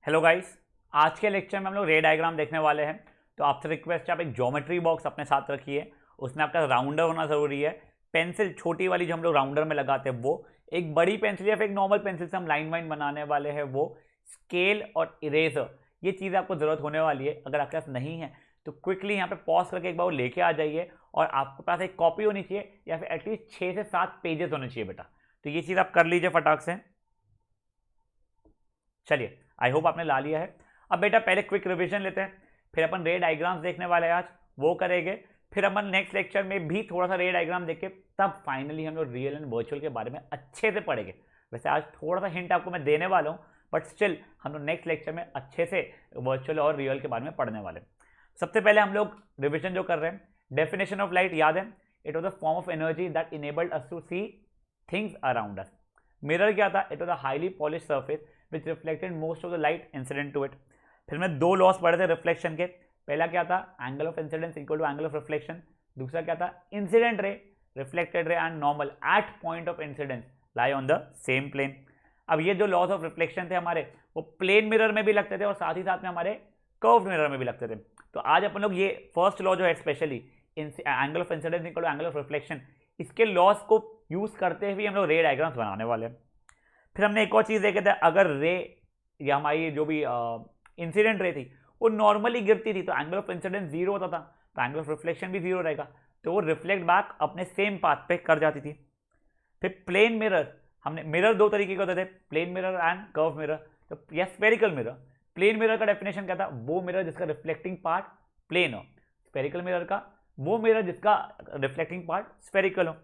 Hello guys, आज के lecture में हम लोग रे डायग्राम देखने वाले हैं। तो आपसे रिक्वेस्ट है, आप एक ज्योमेट्री बॉक्स अपने साथ रखिए। उसमें आपका राउंडर होना जरूरी है। पेंसिल छोटी वाली जो हम लोग राउंडर में लगाते हैं वो, एक बड़ी पेंसिल या फिर एक नॉर्मल पेंसिल से हम लाइन वाइन बनाने वाले हैं वो, स्केल और इरेजर, ये चीज़ आपको जरूरत होने वाली है। अगर आपके पास नहीं है तो क्विकली यहाँ पे पॉज करके एक बार वो लेके आ जाइए। और आपके पास एक कॉपी होनी चाहिए या फिर एटलीस्ट 6 से 7 पेजेस होने चाहिए बेटा। तो ये चीज़ आप कर लीजिए फटाक से। चलिए, आई होप आपने ला लिया है। अब बेटा पहले क्विक रिवीजन लेते हैं, फिर अपन रे डायग्राम्स देखने वाले हैं आज, वो करेंगे। फिर अपन नेक्स्ट लेक्चर में भी थोड़ा सा रे डायग्राम देख के तब फाइनली हम लोग रियल एंड वर्चुअल के बारे में अच्छे से पढ़ेंगे। वैसे आज थोड़ा सा हिंट आपको मैं देने वाला हूँ, बट स्टिल हम लोग नेक्स्ट लेक्चर में अच्छे से वर्चुअल और रियल के बारे में पढ़ने वाले हैं। सबसे पहले हम लोग रिविजन जो कर रहे हैं, डेफिनेशन ऑफ लाइट याद है, it was a form of energy that enabled us to see things around us. Mirror क्या था? It was a highly polished surface which reflected most of the light incident to it. फिर मैं दो loss पढ़े थे reflection के। पहला क्या था? Angle of incidence equal to angle of reflection. दूसरा क्या था? Incident ray, reflected ray and normal at point of incidence lie on the same plane. अब ये जो लॉस ऑफ रिफ्लेक्शन थे हमारे, वो प्लेन मिरर में भी लगते थे और साथ ही साथ में हमारे कर्व्ड मिरर में भी लगते थे। तो आज अपन लोग ये फर्स्ट लॉ जो है, specially angle of incidence equal to angle of reflection, इसके लॉस को यूज करते हुए हम लोग रे डायग्राम्स बनाने वाले हैं। फिर हमने एक और चीज़ देखे थे, अगर रे या हमारी जो भी इंसिडेंट रे थी वो नॉर्मली गिरती थी तो एंगल ऑफ इंसिडेंस जीरो होता था, तो एंगल ऑफ रिफ्लेक्शन भी जीरो रहेगा, तो वो रिफ्लेक्ट बैक अपने सेम पाथ पे कर जाती थी। फिर प्लेन मिरर, हमने मिरर दो तरीके के होते थे, plane mirror and curve mirror, तो या स्फेरिकल मिरर। प्लेन मिरर का डेफिनेशन क्या था? वो मिरर जिसका रिफ्लेक्टिंग पार्ट प्लेन हो। स्फेरिकल मिरर का वो मिरर जिसका रिफ्लेक्टिंग पार्ट स्फेरिकल हो।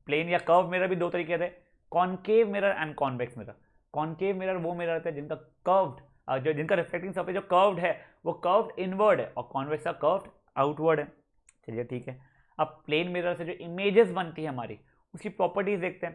प्लेन या कर्व मिरर भी दो तरीके थे, concave mirror and convex mirror. Concave mirror वो मिरर थे जिनका कर्व्ड, जो जिनका रिफ्लेक्टिंग सरफेस जो कर्व्ड है वो कर्व्ड इनवर्ड है, और कॉन्वेक्स का कर्व्ड आउटवर्ड है। चलिए ठीक है। अब प्लेन मिरर से जो इमेजेस बनती है हमारी, उसकी प्रॉपर्टीज देखते हैं।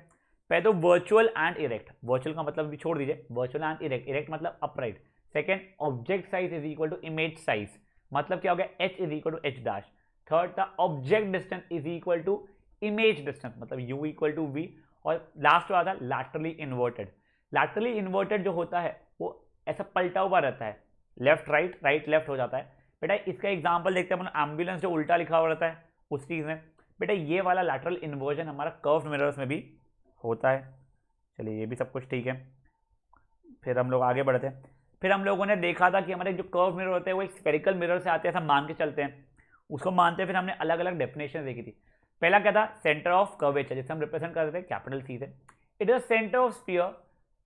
पहले तो वर्चुअल एंड इरेक्ट। वर्चुअल का मतलब भी छोड़ दीजिए, वर्चुअल एंड इरेक्ट। इरेक्ट मतलब upright. Second, object size is equal to image size, मतलब क्या हो गया? H is equal to H dash. Third था object distance is equal to image distance, मतलब यू इक्वल टू वी। और last वाला था लैटरली इन्वर्टेड। लैटरली इन्वर्टेड जो होता है वो ऐसा पलटा हुआ रहता है, लेफ्ट राइट राइट लेफ्ट हो जाता है। बेटा इसका एग्जांपल देखते हैं अपन, एम्बुलेंस जो उल्टा लिखा हुआ रहता है उस चीज़ में। बेटा ये वाला लैटरल इन्वर्जन हमारा कर्व्ड मिरर्स में भी होता है। चलिए ये भी सब कुछ ठीक है। फिर हम लोग आगे बढ़ते हैं। फिर हम लोगों ने देखा था कि हमारे जो कर्व मिरर होते हैं वो एक स्फेरिकल मिरर से आते हैं, ऐसा मान के चलते हैं, उसको मानते हैं। फिर हमने अलग अलग डेफिनेशन देखी थी। पहला क्या था? सेंटर ऑफ कर्वेचर, जिसे हम रिप्रेजेंट करते थे कैपिटल सी से। It is centre of sphere.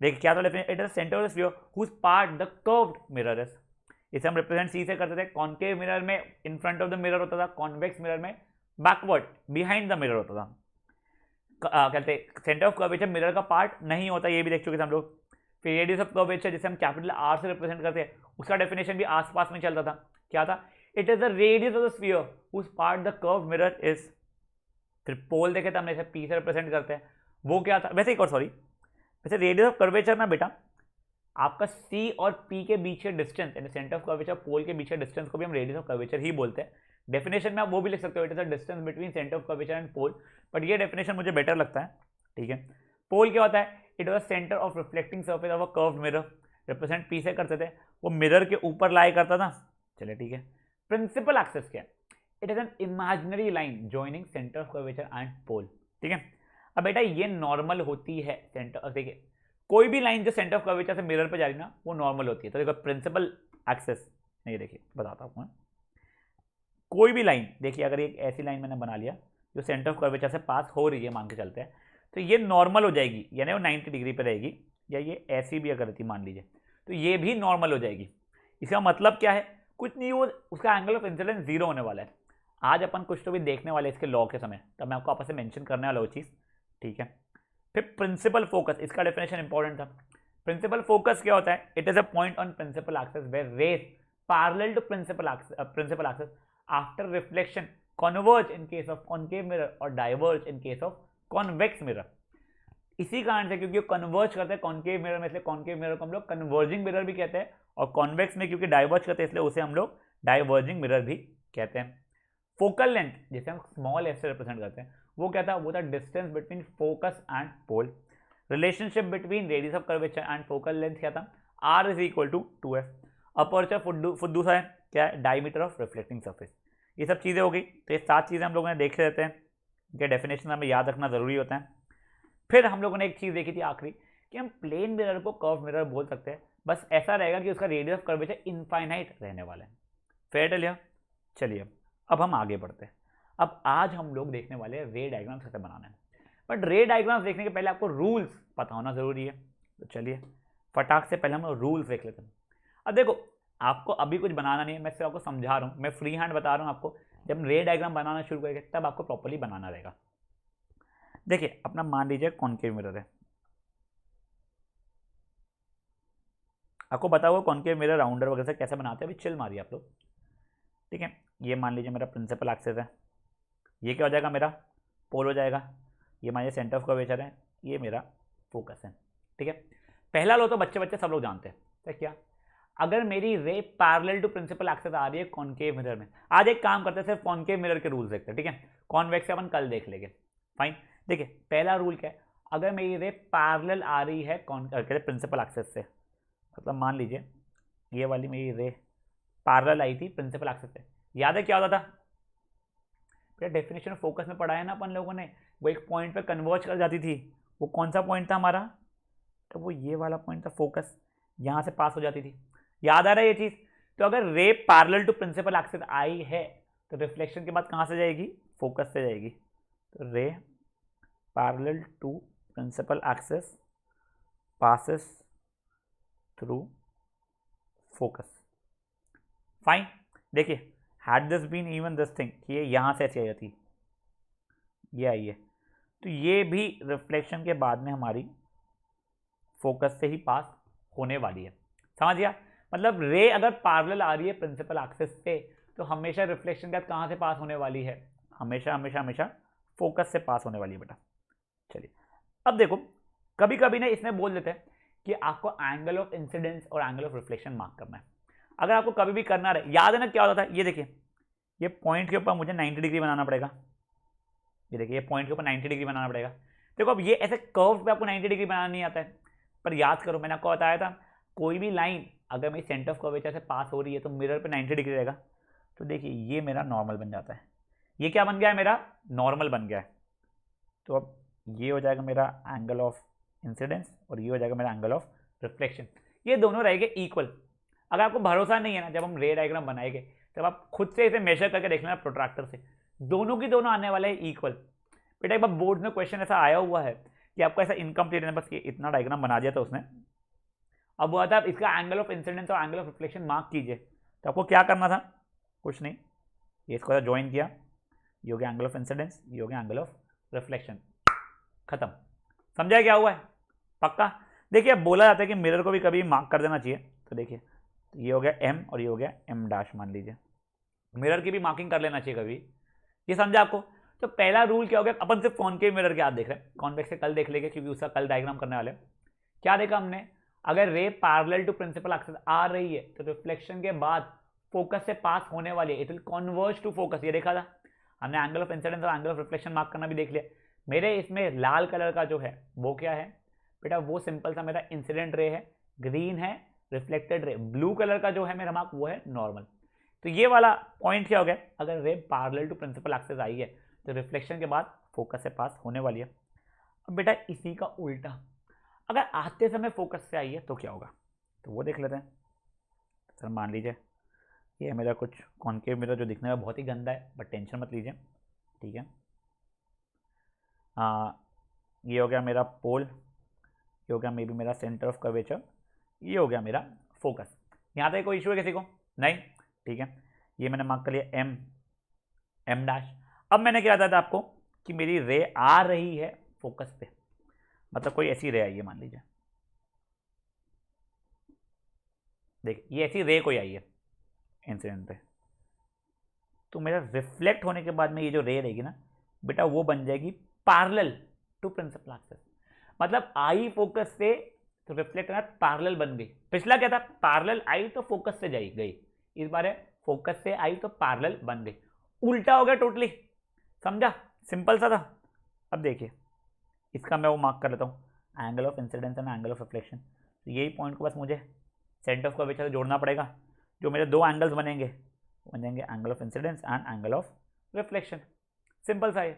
देखिए क्या था definition? It is centre of sphere whose part the curved mirror is. इसे हम रिप्रेजेंट सी से करते थे। कॉन्केव मिरर में in front of the mirror होता था, कॉन्वेक्स मिरर में बैकवर्ड बिहाइंड द मिरर होता था। कहते हैं सेंटर ऑफ कर्वेचर मिरर का पार्ट नहीं होता, ये भी देख चुके थे हम लोग। फिर रेडियस ऑफ कर्वेचर, जिसे हम कैपिटल आर से रिप्रेजेंट करते हैं, उसका डेफिनेशन भी आसपास में चलता था। क्या था? It is the radius of the sphere whose part the curve mirror is. फिर पोल देखे थे हमने, इसे पी से रिप्रेजेंट करते हैं, वो क्या था? वैसे एक और सॉरी, वैसे रेडियस ऑफ कर्वेचर ना बेटा, आपका सी और पी के बीच के डिस्टेंस, यानी सेंटर ऑफ कर्वेचर पोल के बीच के डिस्टेंस को भी हम रेडियस ऑफ कर्वेचर ही बोलते हैं। डेफिनेशन में आप वो भी लिख सकते हो, it is the distance between centre of curvature and pole, but ये डेफिनेशन मुझे बेटर लगता है। ठीक है। पोल क्या होता है? It was centre of reflecting surface of a curved mirror, represent P से करते थे, वो मिरर के ऊपर लाई करता था। चलिए ठीक है। प्रिंसिपल एक्सिस क्या है? It is an imaginary line joining centre of curvature and pole. ठीक है। अब बेटा ये नॉर्मल होती है सेंटर, देखिए कोई भी लाइन जो सेंटर ऑफ कर्वेचर से मिरर पे जा रही ना वो नॉर्मल होती है। तो देखो प्रिंसिपल एक्सिस, नहीं देखिए बताता हूँ, कोई भी लाइन देखिए, अगर एक ऐसी लाइन मैंने बना लिया जो सेंटर ऑफ कर्वेचर से पास हो रही है, मान के चलते हैं, तो ये नॉर्मल हो जाएगी, यानी वो 90 डिग्री पे रहेगी। या ये ऐसी भी अगर रहती मान लीजिए तो ये भी नॉर्मल हो जाएगी। इसका मतलब क्या है? कुछ नहीं, वो उसका एंगल ऑफ इंसिडेंस जीरो होने वाला है। आज अपन कुछ तो भी देखने वाले इसके लॉ के समय, तब मैं आपको आपस में मेंशन करने वाला वो चीज़। ठीक है। फिर प्रिंसिपल फोकस, इसका डेफिनेशन इंपॉर्टेंट था। प्रिंसिपल फोकस क्या होता है? It is a point on principal axis where rays parallel to principal axis after reflection converge in case of concave mirror और diverge in case of convex mirror. इसी कारण से, क्योंकि converge करते हैं कॉनकेव मिरर में, इसलिए कॉनकेव मिरर को हम लोग कन्वर्जिंग मिरर भी कहते हैं, और कॉन्वेक्स में क्योंकि डाइवर्ज करते हैं इसलिए उसे हम लोग डाइवर्जिंग मिरर भी कहते हैं। फोकल लेंथ, जिसे हम स्मॉल एफ से रिप्रेजेंट करते हैं, वो क्या था? वो था distance between focus and pole. Relationship between radius of curvature and focal length क्या था? R is equal to 2f। Aperture फुद्दू सा है, क्या है, डायमीटर ऑफ रिफ्लेक्टिंग सरफेस। ये सब चीज़ें हो गई। तो ये 7 चीज़ें हम लोगों ने देख लेते हैं, इनके डेफिनेशन हमें याद रखना ज़रूरी होता है। फिर हम लोगों ने एक चीज़ देखी थी आखिरी, कि हम प्लेन मिरर को कर्व मिरर बोल सकते हैं, बस ऐसा रहेगा कि उसका रेडियस ऑफ कर्वेचर इनफाइनाइट रहने वाला है। फेयर लिया। चलिए अब हम आगे बढ़ते हैं। अब आज हम लोग देखने वाले हैं रे डायग्राम्स कैसे बनाना है। बट रे डायग्राम्स देखने के पहले आपको रूल्स पता होना जरूरी है। तो चलिए फटाक से पहले हम रूल्स देख लेते हैं। अब देखो, आपको अभी कुछ बनाना नहीं है, मैं सिर्फ आपको समझा रहा हूँ, मैं फ्री हैंड बता रहा हूँ आपको। जब हम रे डायग्राम बनाना शुरू करेंगे तब आपको प्रॉपर्ली बनाना रहेगा। देखिए अपना मान लीजिए कॉन्केव मिरर है, आपको पता होगा कॉन्केव मिरर राउंडर वगैरह से कैसे बनाते हैं, अभी चिल मारिए आप लोग। ठीक है, ये मान लीजिए मेरा प्रिंसिपल एक्सिस है, ये क्या हो जाएगा, मेरा पोल हो जाएगा। ये मान लीजिए सेंटर ऑफ कर्वेचर है, ये मेरा फोकस है। ठीक है, पहला लो तो बच्चे बच्चे सब लोग जानते हैं, तो क्या, अगर मेरी ray parallel to principal axis आ रही है कॉन्केव मिरर में, आज एक काम करते हैं, सिर्फ कॉन्केव मिरर के रूल्स देखते हैं। ठीक है, कॉन्वेक्स अपन कल देख लेंगे। फाइन, देखिए पहला रूल क्या है, अगर मेरी रे पैरेलल आ रही है प्रिंसिपल एक्सिस से, मतलब मान लीजिए ये वाली मेरी रे पैरेलल आई थी प्रिंसिपल एक्सिस से, याद है क्या होता था, डेफिनेशन फोकस में पढ़ा है ना अपन लोगों ने, वो एक पॉइंट पे कन्वर्ज कर जाती थी। वो कौन सा पॉइंट था हमारा, तो वो ये वाला पॉइंट था, फोकस, यहाँ से पास हो जाती थी। याद आ रहा है ये चीज। तो अगर ray parallel to principal axis आई है तो रिफ्लेक्शन के बाद कहाँ से जाएगी, फोकस से जाएगी। तो ray parallel to principal axis passes through focus. Fine, देखिए had this been even this thing, ये यहाँ से ऐसी आई थी, ये आई है, तो ये भी रिफ्लेक्शन के बाद में हमारी फोकस से ही पास होने वाली है। समझ गया, मतलब रे अगर पैरेलल आ रही है प्रिंसिपल एक्सिस से तो हमेशा रिफ्लेक्शन के बाद कहाँ से पास होने वाली है, हमेशा हमेशा हमेशा फोकस से पास होने वाली है बेटा। चलिए अब देखो, कभी कभी ना इसमें बोल देते हैं कि आपको एंगल ऑफ इंसिडेंस और एंगल ऑफ रिफ्लेक्शन मार्क करना है। अगर आपको कभी भी करना रहे, याद है ना क्या होता था, ये देखिए ये पॉइंट के ऊपर मुझे 90 डिग्री बनाना पड़ेगा, ये देखिए ये पॉइंट के ऊपर 90 डिग्री बनाना पड़ेगा। देखो अब ये ऐसे कर्व पे आपको 90 डिग्री बनाना नहीं आता है, पर याद करो मैंने आपको बताया था, कोई भी लाइन अगर मेरी सेंटर ऑफ कर्वेचर से पास हो रही है तो मिरर पे 90 डिग्री रहेगा। तो देखिए ये मेरा नॉर्मल बन जाता है, ये क्या बन गया है, मेरा नॉर्मल बन गया है। तो अब ये हो जाएगा मेरा एंगल ऑफ इंसिडेंस और ये हो जाएगा मेरा एंगल ऑफ रिफ्लेक्शन, ये दोनों रहेंगे इक्वल। अगर आपको भरोसा नहीं है ना, जब हम रे डायग्राम बनाएंगे तब आप खुद से इसे मेजर करके देख लेना प्रोट्रैक्टर से, दोनों की दोनों आने वाले हैं इक्वल। बेटा एक बार बोर्ड में क्वेश्चन ऐसा आया हुआ है कि आपको ऐसा इनकम्प्लीट है, बस ये इतना डायग्राम बना दिया था उसने, अब वो आता है इसका एंगल ऑफ इंसिडेंस और एंगल ऑफ रिफ्लेक्शन मार्क कीजिए, तो आपको क्या करना था, कुछ नहीं, ये इसको ज्वाइन किया, ये हो गया एंगल ऑफ इंसिडेंस, ये हो गया एंगल ऑफ रिफ्लेक्शन, खत्म। समझा क्या हुआ है, पक्का। देखिए अब बोला जाता है कि मिरर को भी कभी मार्क कर देना चाहिए, तो देखिए ये हो गया एम और ये हो गया एम डैश, मान लीजिए मिरर की भी मार्किंग कर लेना चाहिए कभी, ये समझा आपको। तो पहला रूल क्या हो गया, अपन सिर्फ कॉन्केव मिरर के हाथ देख रहे हैं, कॉन्वेक्स से कल देख लेंगे क्योंकि उसका कल डायग्राम करने वाले। क्या देखा हमने, अगर ray parallel to principal axis आ रही है तो रिफ्लेक्शन के बाद फोकस से पास होने वाली है, it will converge to focus, ये देखा था हमने। एंगल ऑफ इंसिडेंस और एंगल ऑफ रिफ्लेक्शन मार्क करना भी देख लिया। मेरे इसमें लाल कलर का जो है वो क्या है बेटा, वो सिंपल सा मेरा इंसिडेंट रे है, ग्रीन है रिफ्लेक्टेड रे, ब्लू कलर का जो है मेरा मार्क वो है नॉर्मल। तो ये वाला पॉइंट क्या हो गया, अगर ray parallel to principal axis आई है तो रिफ्लेक्शन के बाद फोकस से पास होने वाली है। अब बेटा इसी का उल्टा, अगर आते समय फोकस से आई है तो क्या होगा, तो वो देख लेते हैं। सर मान लीजिए ये मेरा कुछ कॉन्केव मिरर जो दिखने में बहुत ही गंदा है, बट टेंशन मत लीजिए, ठीक है। ये हो गया मेरा पोल, ये हो गया मे बी मेरा सेंटर ऑफ कर्वेचर, ये हो गया मेरा फोकस। यहाँ तक कोई इशू है किसी को, नहीं, ठीक है। ये मैंने मार्क कर लिया एम, एम डैश। अब मैंने क्या बताया था आपको कि मेरी रे आ रही है फोकस पे, मतलब कोई ऐसी रे आई है, मान लीजिए देख ये ऐसी रे कोई आई है इंसिडेंट पे, तो मेरा रिफ्लेक्ट होने के बाद में ये जो रे रहेगी ना बेटा वो बन जाएगी पैरेलल टू प्रिंसिपल एक्सिस, मतलब आई फोकस से तो रिफ्लेक्ट होना पैरेलल बन गई। पिछला क्या था, पैरेलल आई तो फोकस से जाई गई, इस बार है फोकस से आई तो पैरेलल बन गई, उल्टा हो गया टोटली। समझा, सिंपल सा था। अब देखिए इसका मैं वो मार्क कर लेता हूँ, angle of incidence and angle of reflection, तो यही पॉइंट को बस मुझे सेंटर ऑफ कर्वेचर से जोड़ना पड़ेगा, जो मेरे दो एंगल्स बनेंगे वो बन जाएंगे angle of incidence and angle of reflection. Simple सा है।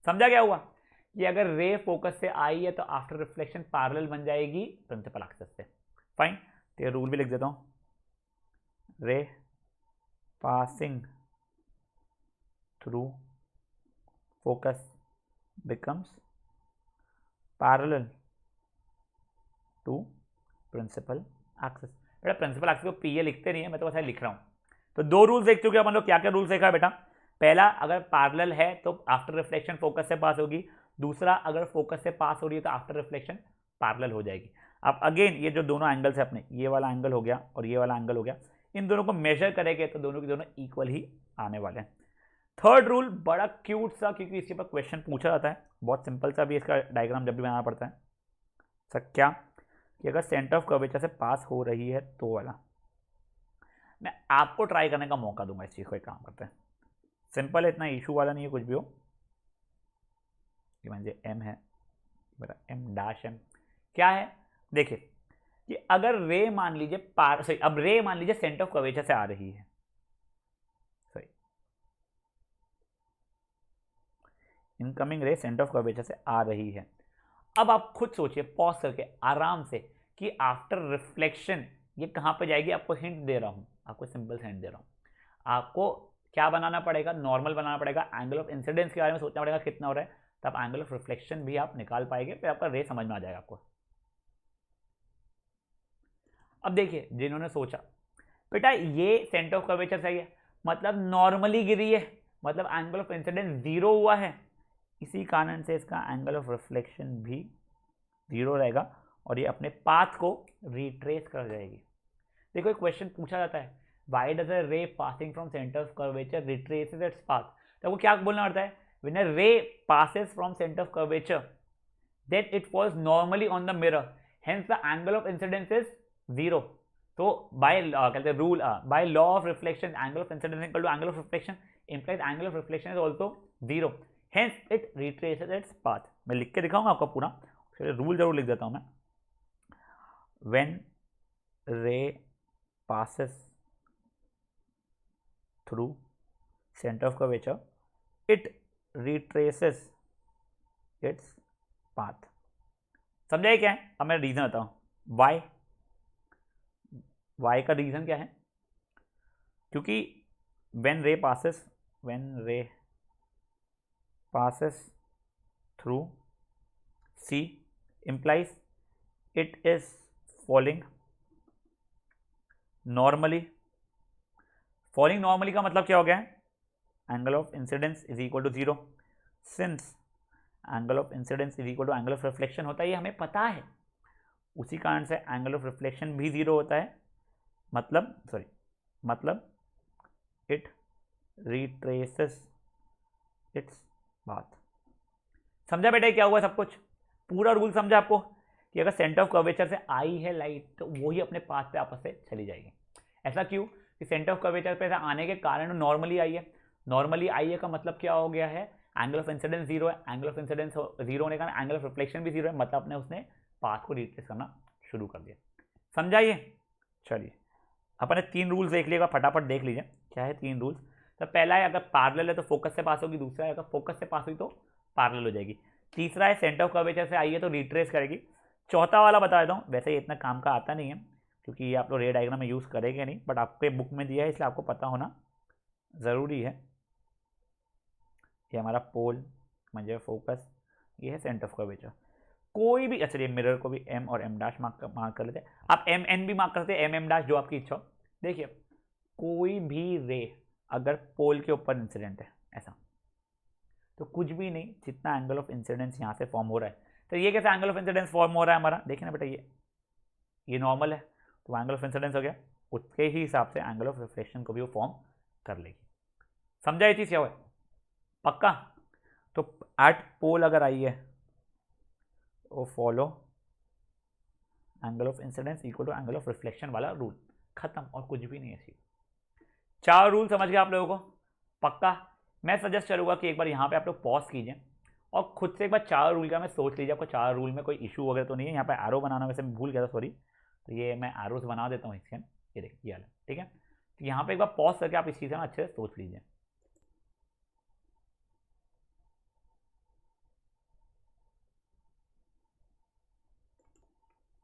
समझा क्या हुआ कि अगर रे फोकस से आई है तो आफ्टर रिफ्लेक्शन पैरेलल बन जाएगी प्रिंसिपल एक्सिस से। फाइन, तो ये रूल भी लिख देता हूं, ray passing through focus becomes parallel to principal axis. बेटा प्रिंसिपल एक्सिस को पीए लिखते नहीं है, मैं तो बस लिख रहा हूं। तो दो रूल्स देख चुके हैं अपन लोग। क्या क्या रूल्स देखा है बेटा? पहला, अगर पैरेलल है तो आफ्टर रिफ्लेक्शन फोकस से पास होगी। दूसरा, अगर फोकस से पास हो रही है तो आफ्टर रिफ्लेक्शन पैरेलल हो जाएगी। अब अगेन ये जो दोनों एंगल्स है अपने, ये वाला एंगल हो गया और ये वाला एंगल हो गया, इन दोनों को मेजर करेंगे तो दोनों के दोनों इक्वल ही आने वाले हैं। थर्ड रूल बड़ा क्यूट सा, क्योंकि इसके पर क्वेश्चन पूछा जाता है, बहुत सिंपल सा भी इसका डायग्राम जब भी बनाना पड़ता है। सर क्या कि अगर सेंटर ऑफ कर्वेचर से पास हो रही है तो वाला, मैं आपको ट्राई करने का मौका दूंगा इस चीज को। एक काम करते हैं, सिंपल है, इतना इशू वाला नहीं है कुछ भी हो। ये मान लीजिए एम है, मेरा एम डैश एम क्या है, देखिए कि अगर रे मान लीजिए सही, अब रे मान लीजिए सेंटर ऑफ कर्वेचर से आ रही है, सही, इनकमिंग रे सेंटर ऑफ कर्वेचर से आ रही है। अब आप खुद सोचिए पॉज करके आराम से कि आफ्टर रिफ्लेक्शन ये कहां पे जाएगी। आपको हिंट दे रहा हूं, आपको सिंपल से हिंट दे रहा हूं। आपको क्या बनाना पड़ेगा? नॉर्मल बनाना पड़ेगा। एंगल ऑफ इंसिडेंस के बारे में सोचना पड़ेगा कितना हो रहा है, तब एंगल ऑफ रिफ्लेक्शन भी आप निकाल पाएंगे, फिर आपका रे समझ में आ जाएगा आपको। अब देखिए जिन्होंने सोचा बेटा ये सेंटर ऑफ कर्वेचर सही है, मतलब नॉर्मली गिरी है, मतलब एंगल ऑफ इंसिडेंस 0 हुआ है, इसी कारण से इसका एंगल ऑफ रिफ्लेक्शन भी 0 रहेगा और ये अपने पाथ को रिट्रेस कर जाएगी। देखो एक क्वेश्चन पूछा जाता है, व्हाई डज अ रे passing from centre of curvature retraces its path. तो आपको क्या बोलना पड़ता है? व्हेन अ रे passes from center of curvature then it falls normally on the mirror, hence the angle of incidence is 0. So by कहते हैं rule, by law of reflection angle of incidence equal to angle of reflection implies angle of reflection is also 0, hence it retraces its path. मैं लिख के दिखाऊंगा आपको पूरा, rule जरूर लिख देता हूं मैं। when ray passes through center of curvature it retraces its path। समझाइए क्या है? अब मैं रीजन बताऊं, वाई का रीजन क्या है? क्योंकि when ray passes through C implies it is falling normally। falling normally का मतलब क्या हो गया है? Angle of incidence is equal to 0, since angle of incidence is equal to angle of reflection होता है, ये हमें पता है, उसी कारण से एंगल ऑफ रिफ्लेक्शन भी 0 होता है, मतलब इट रिट्रेसेस इट्स पाथ। समझा बेटा क्या हुआ? सब कुछ पूरा रूल समझा आपको कि अगर सेंटर ऑफ कर्वेचर से आई है लाइट तो वो ही अपने पाथ पे आपस से चली जाएगी। ऐसा क्यों कि सेंटर ऑफ कर्वेचर पे आने के कारण नॉर्मली आई है, नॉर्मली आई है का मतलब क्या हो गया है? एंगल ऑफ इंसिडेंस 0 है, एंगल ऑफ इंसिडेंस 0 होने का एंगल ऑफ रिफ्लेक्शन भी 0 है, मतलब अपने उसने पाथ को रिट्रेस करना शुरू कर दिया। समझाइए। चलिए अपने 3 रूल्स देख लीजिएगा, फटाफट देख लीजिए क्या है 3 रूल्स। तो पहला है अगर पैरेलल है तो फोकस से पास होगी, दूसरा है अगर फोकस से पास हुई तो पैरेलल हो जाएगी, तीसरा है सेंटर ऑफ कर्वेचर से आई है तो रिट्रेस करेगी, चौथा वाला बता देता हूँ, वैसे ये इतना काम का आता नहीं है क्योंकि ये आप लोग रे डायग्राम में यूज़ करेंगे नहीं, बट आपके बुक में दिया है इसलिए आपको पता होना ज़रूरी है। ये हमारा पोल म्हणजे फोकस, ये है सेंटर ऑफ कर्वेचर। कोई भी, अच्छा ये मिरर को भी एम और एम डैश मार्क कर लेते हैं, आप एम एन भी मार्क करते हैं, एम एम डैश जो आपकी इच्छा हो। देखिए कोई भी रे अगर पोल के ऊपर इंसिडेंट है ऐसा, तो कुछ भी नहीं, जितना एंगल ऑफ इंसिडेंस यहाँ से फॉर्म हो रहा है, तो ये कैसे एंगल ऑफ इंसिडेंस फॉर्म हो रहा है हमारा? देखिए ना बेटा ये नॉर्मल है तो एंगल ऑफ इंसिडेंस हो गया, उसके ही हिसाब से एंगल ऑफ रिफ्लेक्शन को भी वो फॉर्म कर लेगी। समझा ये चीज़ क्या हुआ? पक्का? तो एट पोल अगर आई है वो follow angle of incidence equal to angle of reflection वाला रूल, खत्म, और कुछ भी नहीं है चीज। 4 रूल समझ गए आप लोगों को? पक्का? मैं सजेस्ट करूंगा कि एक बार यहाँ पे आप लोग पॉज कीजिए और खुद से एक बार 4 रूल का मैं सोच लीजिए, आपको 4 रूल में कोई इशू वगैरह तो नहीं है। यहाँ पे एरो बनाना वैसे मैं भूल गया था, सॉरी, तो ये मैं एरोस बना देता हूँ इसके, ये देखिए ये वाला, ठीक है। तो यहाँ पे एक बार पॉज करके आप इस चीज़ को अच्छे से सोच लीजिए।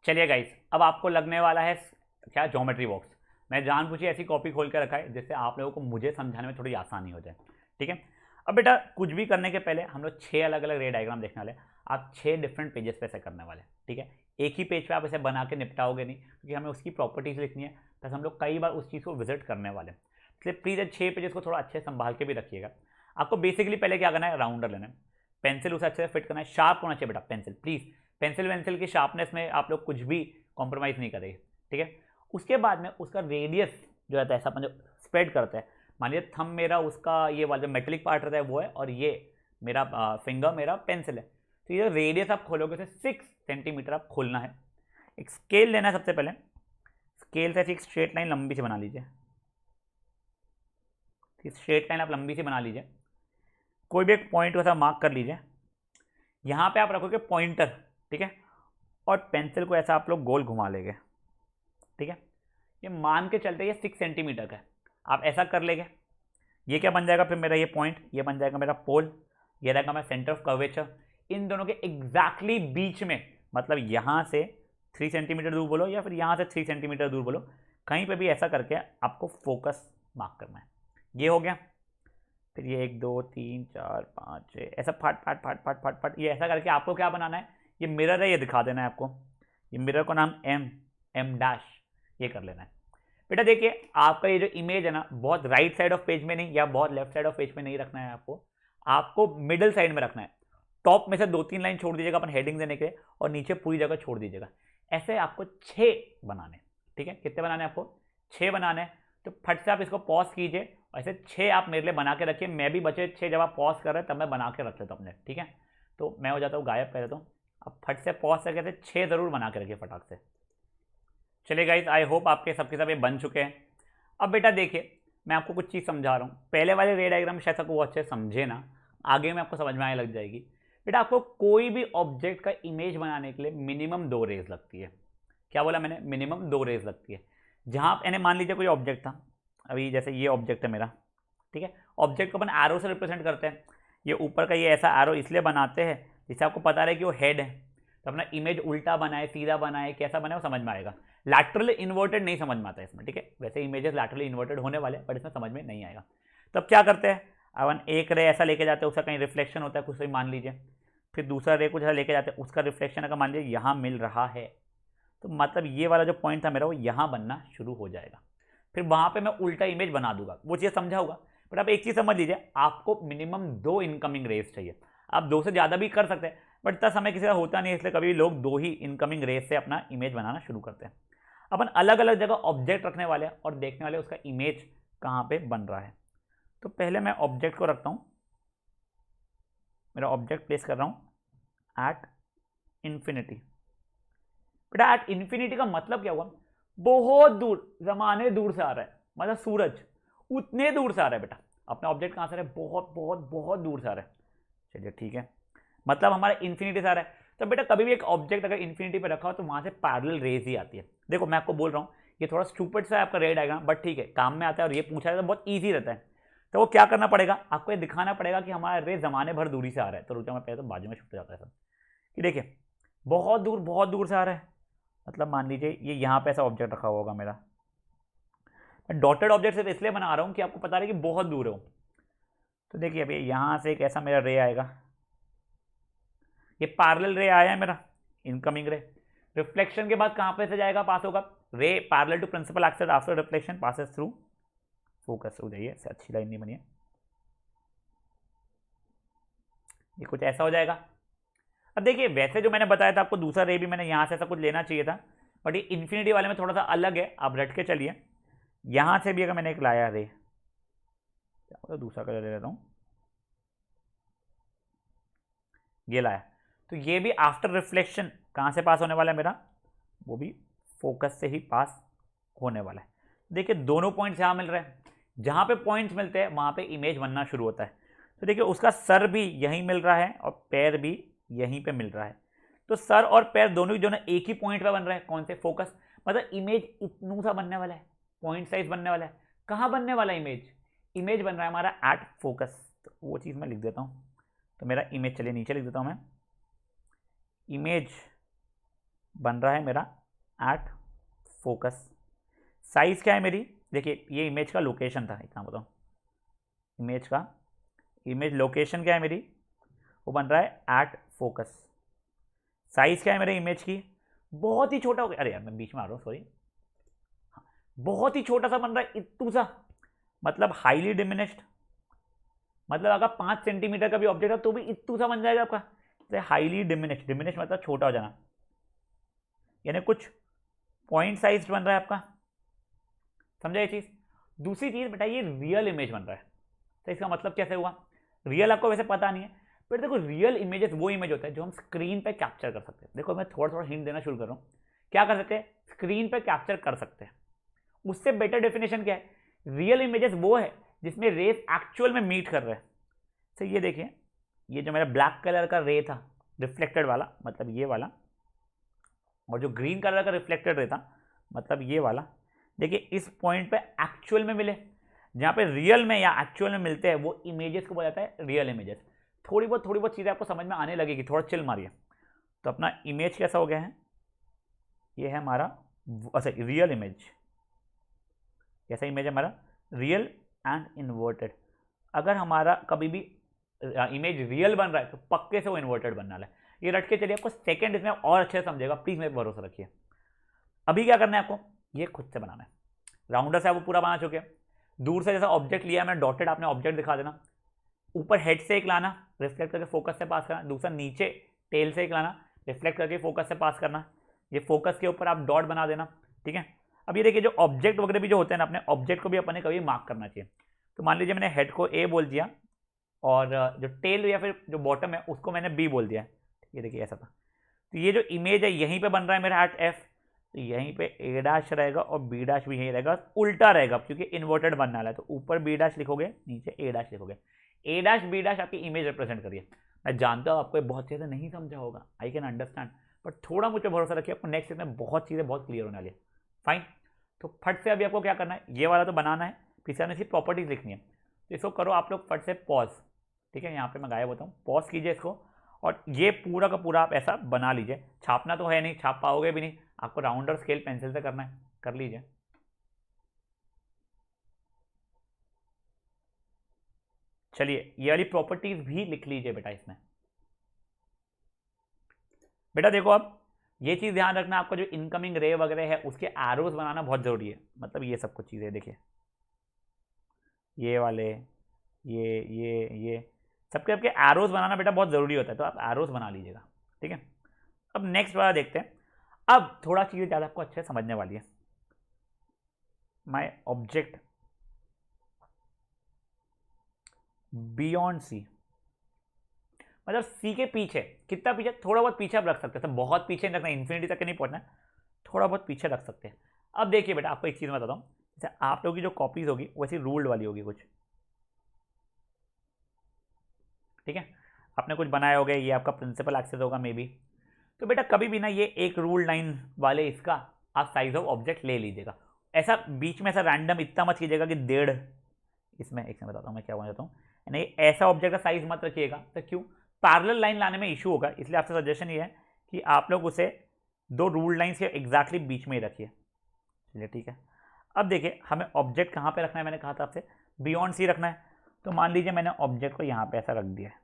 चलिए गाइस, अब आपको लगने वाला है क्या, ज्योमेट्री बॉक्स। मैं जानबूझे ऐसी कॉपी खोल कर रखा है जिससे आप लोगों को मुझे समझाने में थोड़ी आसानी हो जाए, ठीक है। अब बेटा कुछ भी करने के पहले हम लोग 6 अलग अलग रे डायग्राम देखने वाले हैं। आप 6 डिफरेंट पेजेस पे ऐसे करने वाले हैं, ठीक है। एक ही पेज पे आप इसे बना के निपटाओगे नहीं, क्योंकि हमें उसकी प्रॉपर्टीज लिखनी है, प्लस हम लोग कई बार उस चीज़ को विजिट करने वाले हैं। इसलिए प्लीज़ 6 पेजेस को थोड़ा अच्छे संभाल के भी रखिएगा। आपको बेसिकली पहले क्या करना है, राउंडर लेना है, पेंसिल उसे अच्छे से फिट करना है, शार्प होना चाहिए बेटा पेंसिल, प्लीज़ पेंसिल वेंसिल की शार्पनेस में आप लोग कुछ भी कॉम्प्रोमाइज़ नहीं करेंगे, ठीक है। उसके बाद में उसका रेडियस जो रहता है ऐसा अपन जो स्प्रेड करते हैं, मान लीजिए थंब मेरा उसका ये वाला जो मेटेलिक पार्ट रहता है वो है, और ये मेरा फिंगर मेरा पेंसिल है, तो ये रेडियस आप खोलोगे उसे 6 सेंटीमीटर आप खोलना है। एक स्केल लेना है, सबसे पहले स्केल से एक स्ट्रेट लाइन लंबी से बना लीजिए, स्ट्रेट लाइन आप लंबी से बना लीजिए। कोई भी एक पॉइंट वैसा मार्क कर लीजिए, यहाँ पे आप रखोगे पॉइंटर, ठीक है, और पेंसिल को ऐसा आप लोग गोल घुमा लेंगे, ठीक है। ये मान के चलते ये 6 सेंटीमीटर का है, आप ऐसा कर लेंगे। ये क्या बन जाएगा फिर मेरा, ये पॉइंट ये बन जाएगा मेरा पोल, ये रहेगा मेरा सेंटर ऑफ कर्वेचर। इन दोनों के एग्जैक्टली बीच में, मतलब यहाँ से 3 सेंटीमीटर दूर बोलो या फिर यहाँ से 3 सेंटीमीटर दूर बोलो, कहीं पे भी ऐसा करके आपको फोकस मार्क करना है। ये हो गया। फिर ये 1 2 3 4 5 6 ऐसा फाट फाट फाट फाट फाट फाट, ये ऐसा करके आपको क्या बनाना है, ये मिरर है, ये दिखा देना है आपको। ये मिरर को नाम एम डैश ये कर लेना है। बेटा देखिए आपका ये जो इमेज है ना, बहुत राइट साइड ऑफ पेज में नहीं या बहुत लेफ्ट साइड ऑफ पेज में नहीं रखना है आपको मिडिल साइड में रखना है। टॉप में से 2-3 लाइन छोड़ दीजिएगा अपन हेडिंग देने के, और नीचे पूरी जगह छोड़ दीजिएगा। ऐसे आपको 6 बनाने, ठीक है। कितने बनाने आपको, 6 बनाने। तो फट से आप इसको पॉज कीजिए, ऐसे 6 आप मेरे लिए बना के रखिए। मैं भी बचे 6 जब आप पॉज कर रहे हैं तब मैं बना के रख लेता हूँ अपने, ठीक है। तो मैं हो जाता हूँ गायब पहले, तो अब फट से पॉज करके 6 जरूर बना के रखिए फटाक से। चलिए गाइस, आई होप आपके सबके सब ये बन चुके हैं। अब बेटा देखिए मैं आपको कुछ चीज़ समझा रहा हूँ, पहले वाले रे डायग्राम शायद आपको वो अच्छे समझे ना, आगे में आपको समझ में आने लग जाएगी। बेटा आपको कोई भी ऑब्जेक्ट का इमेज बनाने के लिए मिनिमम 2 रेज लगती है। क्या बोला मैंने, मिनिमम 2 रेज लगती है। जहाँ मैंने मान लीजिए कोई ऑब्जेक्ट था, अभी जैसे ये ऑब्जेक्ट है मेरा, ठीक है। ऑब्जेक्ट को अपन एरो से रिप्रेजेंट करते हैं। ये ऊपर का ये ऐसा एरो इसलिए बनाते हैं जिससे आपको पता रहे कि वो हेड है, तो अपना इमेज उल्टा बनाए सीधा बनाए कैसा बनाए वो समझ में आएगा। लैटरली इन्वर्टेड नहीं समझ में आता है इसमें, ठीक है। वैसे इमेजेस लैटरली इन्वर्टेड होने वाले बट इसमें समझ में नहीं आएगा। तो अब क्या करते हैं, अपन एक रे ऐसा लेके जाते हैं, उसका कहीं रिफ्लेक्शन होता है कुछ से मान लीजिए, फिर दूसरा रे कुछ ऐसा लेके जाते हैं, उसका रिफ्लेक्शन अगर मान लीजिए यहाँ मिल रहा है, तो मतलब ये वाला जो पॉइंट था मेरा वो यहाँ बनना शुरू हो जाएगा। फिर वहाँ पे मैं उल्टा इमेज बना दूंगा, वो चीज़ समझा होगा। बट आप एक चीज़ समझ लीजिए, आपको मिनिमम 2 इनकमिंग रेज चाहिए। आप 2 से ज़्यादा भी कर सकते हैं, बट इतना समय किसी का होता नहीं है, इसलिए कभी लोग 2 ही इनकमिंग रेज से अपना इमेज बनाना शुरू करते हैं। अपन अलग अलग जगह ऑब्जेक्ट रखने वाले हैं और देखने वाले उसका इमेज कहाँ पे बन रहा है। तो पहले मैं ऑब्जेक्ट को रखता हूँ, मेरा ऑब्जेक्ट प्लेस कर रहा हूँ एट इन्फिनिटी। बेटा एट इन्फिनिटी का मतलब क्या हुआ, बहुत दूर, जमाने दूर से आ रहा है, मतलब सूरज उतने दूर से आ रहा है। बेटा अपना ऑब्जेक्ट कहाँ से आ रहा है, बहुत बहुत बहुत दूर से आ रहा है। चलिए ठीक है, मतलब हमारा इन्फिनिटी से आ रहा है। तो बेटा कभी भी एक ऑब्जेक्ट अगर इन्फिनिटी पे रखा हो तो वहां से पैरेलल रेज ही आती है। देखो मैं आपको बोल रहा हूँ ये थोड़ा स्टूपिड सा है आपका रे डायग्राम, बट ठीक है काम में आता है, और ये पूछा जाए तो बहुत ईजी रहता है। तो वो क्या करना पड़ेगा, आपको ये दिखाना पड़ेगा कि हमारा रे जमाने भर दूरी से आ रहा है। तो रुक जाओ मैं पहले तो बाजू में छुप जाता है सब, कि देखिए बहुत दूर से आ रहा है। मतलब मान लीजिए ये यहाँ पे ऐसा ऑब्जेक्ट रखा हुआ होगा मेरा, मैं डॉटेड ऑब्जेक्ट सिर्फ इसलिए बना रहा हूँ कि आपको पता रहे कि बहुत दूर हो। तो देखिए अभी यहाँ से एक ऐसा मेरा रे आएगा, ये पैरेलल रे आया है मेरा, इनकमिंग रे। रिफ्लेक्शन के बाद कहाँ पे से जाएगा, पास होगा ray parallel to principal axis after reflection passes through focus. हो जाइए, अच्छी लाइन नहीं बनी है, ये कुछ ऐसा हो जाएगा। अब देखिए वैसे जो मैंने बताया था आपको दूसरा रे भी मैंने यहाँ से ऐसा कुछ लेना चाहिए था, बट ये इन्फिनिटी वाले में थोड़ा सा अलग है, आप रट के चलिए। यहाँ से भी अगर मैंने एक लाया रे, तो दूसरा कलर ले लेता हूँ, ये लाया, तो ये भी आफ्टर रिफ्लेक्शन कहाँ से पास होने वाला है मेरा, वो भी फोकस से ही पास होने वाला है। देखिए दोनों पॉइंट्स यहाँ मिल रहे हैं, जहाँ पे पॉइंट्स मिलते हैं वहाँ पे इमेज बनना शुरू होता है। तो देखिए उसका सर भी यहीं मिल रहा है और पैर भी यहीं पे मिल रहा है। तो सर और पैर दोनों ही जो ना एक ही पॉइंट पे बन रहे हैं, कौन से, फोकस। मतलब इमेज इतनू सा बनने वाला है, पॉइंट साइज बनने वाला है। कहाँ बनने वाला है इमेज? इमेज बन रहा है हमारा एट फोकस। तो वो चीज़ मैं लिख देता हूँ। तो मेरा इमेज, चलिए नीचे लिख देता हूँ मैं, इमेज बन रहा है मेरा एट फोकस। साइज क्या है मेरी? देखिए ये इमेज का लोकेशन था, इतना बताऊँ, इमेज का, इमेज लोकेशन क्या है मेरी? वो बन रहा है एट फोकस। साइज क्या है मेरे इमेज की? बहुत ही छोटा हो गया, अरे यार मैं बीच में आ रहा हूँ, सॉरी, बहुत ही छोटा सा बन रहा है, इतू सा, मतलब हाईली डिमिनिश्ड। मतलब अगर 5 सेंटीमीटर का भी ऑब्जेक्ट है तो भी इतू सा बन जाएगा आपका। जैसे हाईली डिमिनिश्ड, डिमिनिश्ड मतलब छोटा हो जाना, यानी कुछ पॉइंट साइज बन रहा है आपका। समझा ये चीज? दूसरी चीज बेटा, ये रियल इमेज बन रहा है। तो इसका मतलब कैसे हुआ? रियल आपको वैसे पता नहीं है, पर देखो रियल इमेजेस वो इमेज होता है जो हम स्क्रीन पे कैप्चर कर सकते हैं। देखो मैं थोड़ा थोड़ा हिंट देना शुरू कर रहा हूँ। क्या कर सकते हैं? स्क्रीन पे कैप्चर कर सकते हैं। उससे बेटर डेफिनेशन क्या है? रियल इमेजेस वो है जिसमें रेस एक्चुअल में मीट कर रहे हैं। तो ये देखिए, ये जो मेरा ब्लैक कलर का रे था रिफ्लेक्टेड वाला, मतलब ये वाला, और जो ग्रीन कलर का रिफ्लेक्टेड रे था मतलब ये वाला, देखिए इस पॉइंट पे एक्चुअल में मिले। जहाँ पे रियल में या एक्चुअल में मिलते हैं वो इमेजेस को बोला जाता है रियल इमेजेस। थोड़ी बहुत चीज़ें आपको समझ में आने लगेगी, थोड़ा चिल मारिए। तो अपना इमेज कैसा हो गया है? ये है हमारा, अच्छा, रियल इमेज। कैसा इमेज है हमारा? Real and inverted. अगर हमारा कभी भी इमेज रियल बन रहा है तो पक्के से वो इन्वर्टेड बनने वाला है। ये रट के चलिए, आपको सेकंड इसमें और अच्छे से समझेगा, प्लीज मेरे पर भरोसा रखिए। अभी क्या करना है आपको? ये खुद से बनाना है। राउंडर से आप पूरा बना चुके हैं। दूर से जैसा ऑब्जेक्ट लिया मैंने डॉटेड, आपने ऑब्जेक्ट दिखा देना। ऊपर हेड से एक लाना, रिफ्लेक्ट करके फोकस से पास करना। दूसरा नीचे टेल से एक लाना, रिफ्लेक्ट करके फोकस से पास करना। ये फोकस के ऊपर आप डॉट बना देना, ठीक है। अब ये देखिए, जो ऑब्जेक्ट वगैरह भी जो होते हैं ना, अपने ऑब्जेक्ट को भी अपने कभी मार्क करना चाहिए। तो मान लीजिए मैंने हेड को ए बोल दिया और जो टेल या फिर जो बॉटम है उसको मैंने बी बोल दिया। ये देखिए ऐसा था। तो ये जो इमेज है यहीं पे बन रहा है मेरा एट एफ, तो यहीं पे ए डैश रहेगा और बी डैश भी यहीं रहेगा, उल्टा रहेगा क्योंकि इन्वर्टेड बनने वाला है। तो ऊपर बी डैश लिखोगे, नीचे ए डैश लिखोगे। ए डैश बी डैश आपकी इमेज रिप्रेजेंट करिए। मैं जानता हूँ आपको बहुत चीज़ें नहीं समझा होगा, आई कैन अंडरस्टैंड, बट थोड़ा मुझे भरोसा रखिए, आपको नेक्स्ट में बहुत चीज़ें बहुत क्लियर होने वाली है। फाइन। तो फट से अभी आपको क्या करना है, ये वाला तो बनाना है, फिर से इसकी प्रॉपर्टीज लिखनी है। तो इसको करो आप लोग फट से पॉज, ठीक है। यहाँ पे मैं गायब होता हूँ, पॉज कीजिए इसको और ये पूरा का पूरा आप ऐसा बना लीजिए। छापना तो है नहीं, छाप पाओगे भी नहीं, आपको राउंडर स्केल पेंसिल से करना है, कर लीजिए। चलिए ये वाली प्रॉपर्टीज भी लिख लीजिए बेटा इसमें। बेटा देखो, अब ये चीज़ ध्यान रखना, आपको जो इनकमिंग रे वगैरह है उसके एरोज बनाना बहुत ज़रूरी है। मतलब ये सब कुछ चीज़ें देखिए, ये वाले, ये सबके आपके एरोज बनाना बेटा बहुत ज़रूरी होता है, तो आप एरोज बना लीजिएगा, ठीक है। अब नेक्स्ट वाला देखते हैं। अब थोड़ा चीज़ें ज़्यादा आपको अच्छे समझने वाली है। माई ऑब्जेक्ट बियॉन्ड सी, मतलब सी के पीछे, कितना पीछे? थोड़ा बहुत पीछे आप रख सकते हैं, बहुत पीछे नहीं रखना, इन्फिनिटी तक नहीं पहुंचना, थोड़ा बहुत पीछे रख सकते हैं। अब देखिए बेटा, आपको एक चीज़ मैं बताता हूँ, जैसे आप लोगों की जो कॉपीज होगी वैसी रूल्ड वाली होगी कुछ, ठीक है। आपने कुछ बनाया होगा, ये आपका प्रिंसिपल एक्सेस होगा मे बी। तो बेटा कभी भी ना ये एक रूल लाइन वाले इसका आप साइज ऑफ ऑब्जेक्ट ले लीजिएगा। ऐसा बीच में ऐसा रैंडम इतना मत कीजिएगा कि 1.5, इसमें एक से बताता हूँ मैं क्या बोल जाता हूँ, यानी ऐसा ऑब्जेक्ट का साइज मत रखिएगा। तो क्यों? पैरेलल लाइन लाने में इशू होगा, इसलिए आपसे सजेशन ये है कि आप लोग उसे 2 रूल लाइन के एग्जैक्टली बीच में ही रखिए। चलिए ठीक है। अब देखिए हमें ऑब्जेक्ट कहाँ पे रखना है, मैंने कहा था आपसे बियॉन्ड सी रखना है। तो मान लीजिए मैंने ऑब्जेक्ट को यहाँ पे ऐसा रख दिया है,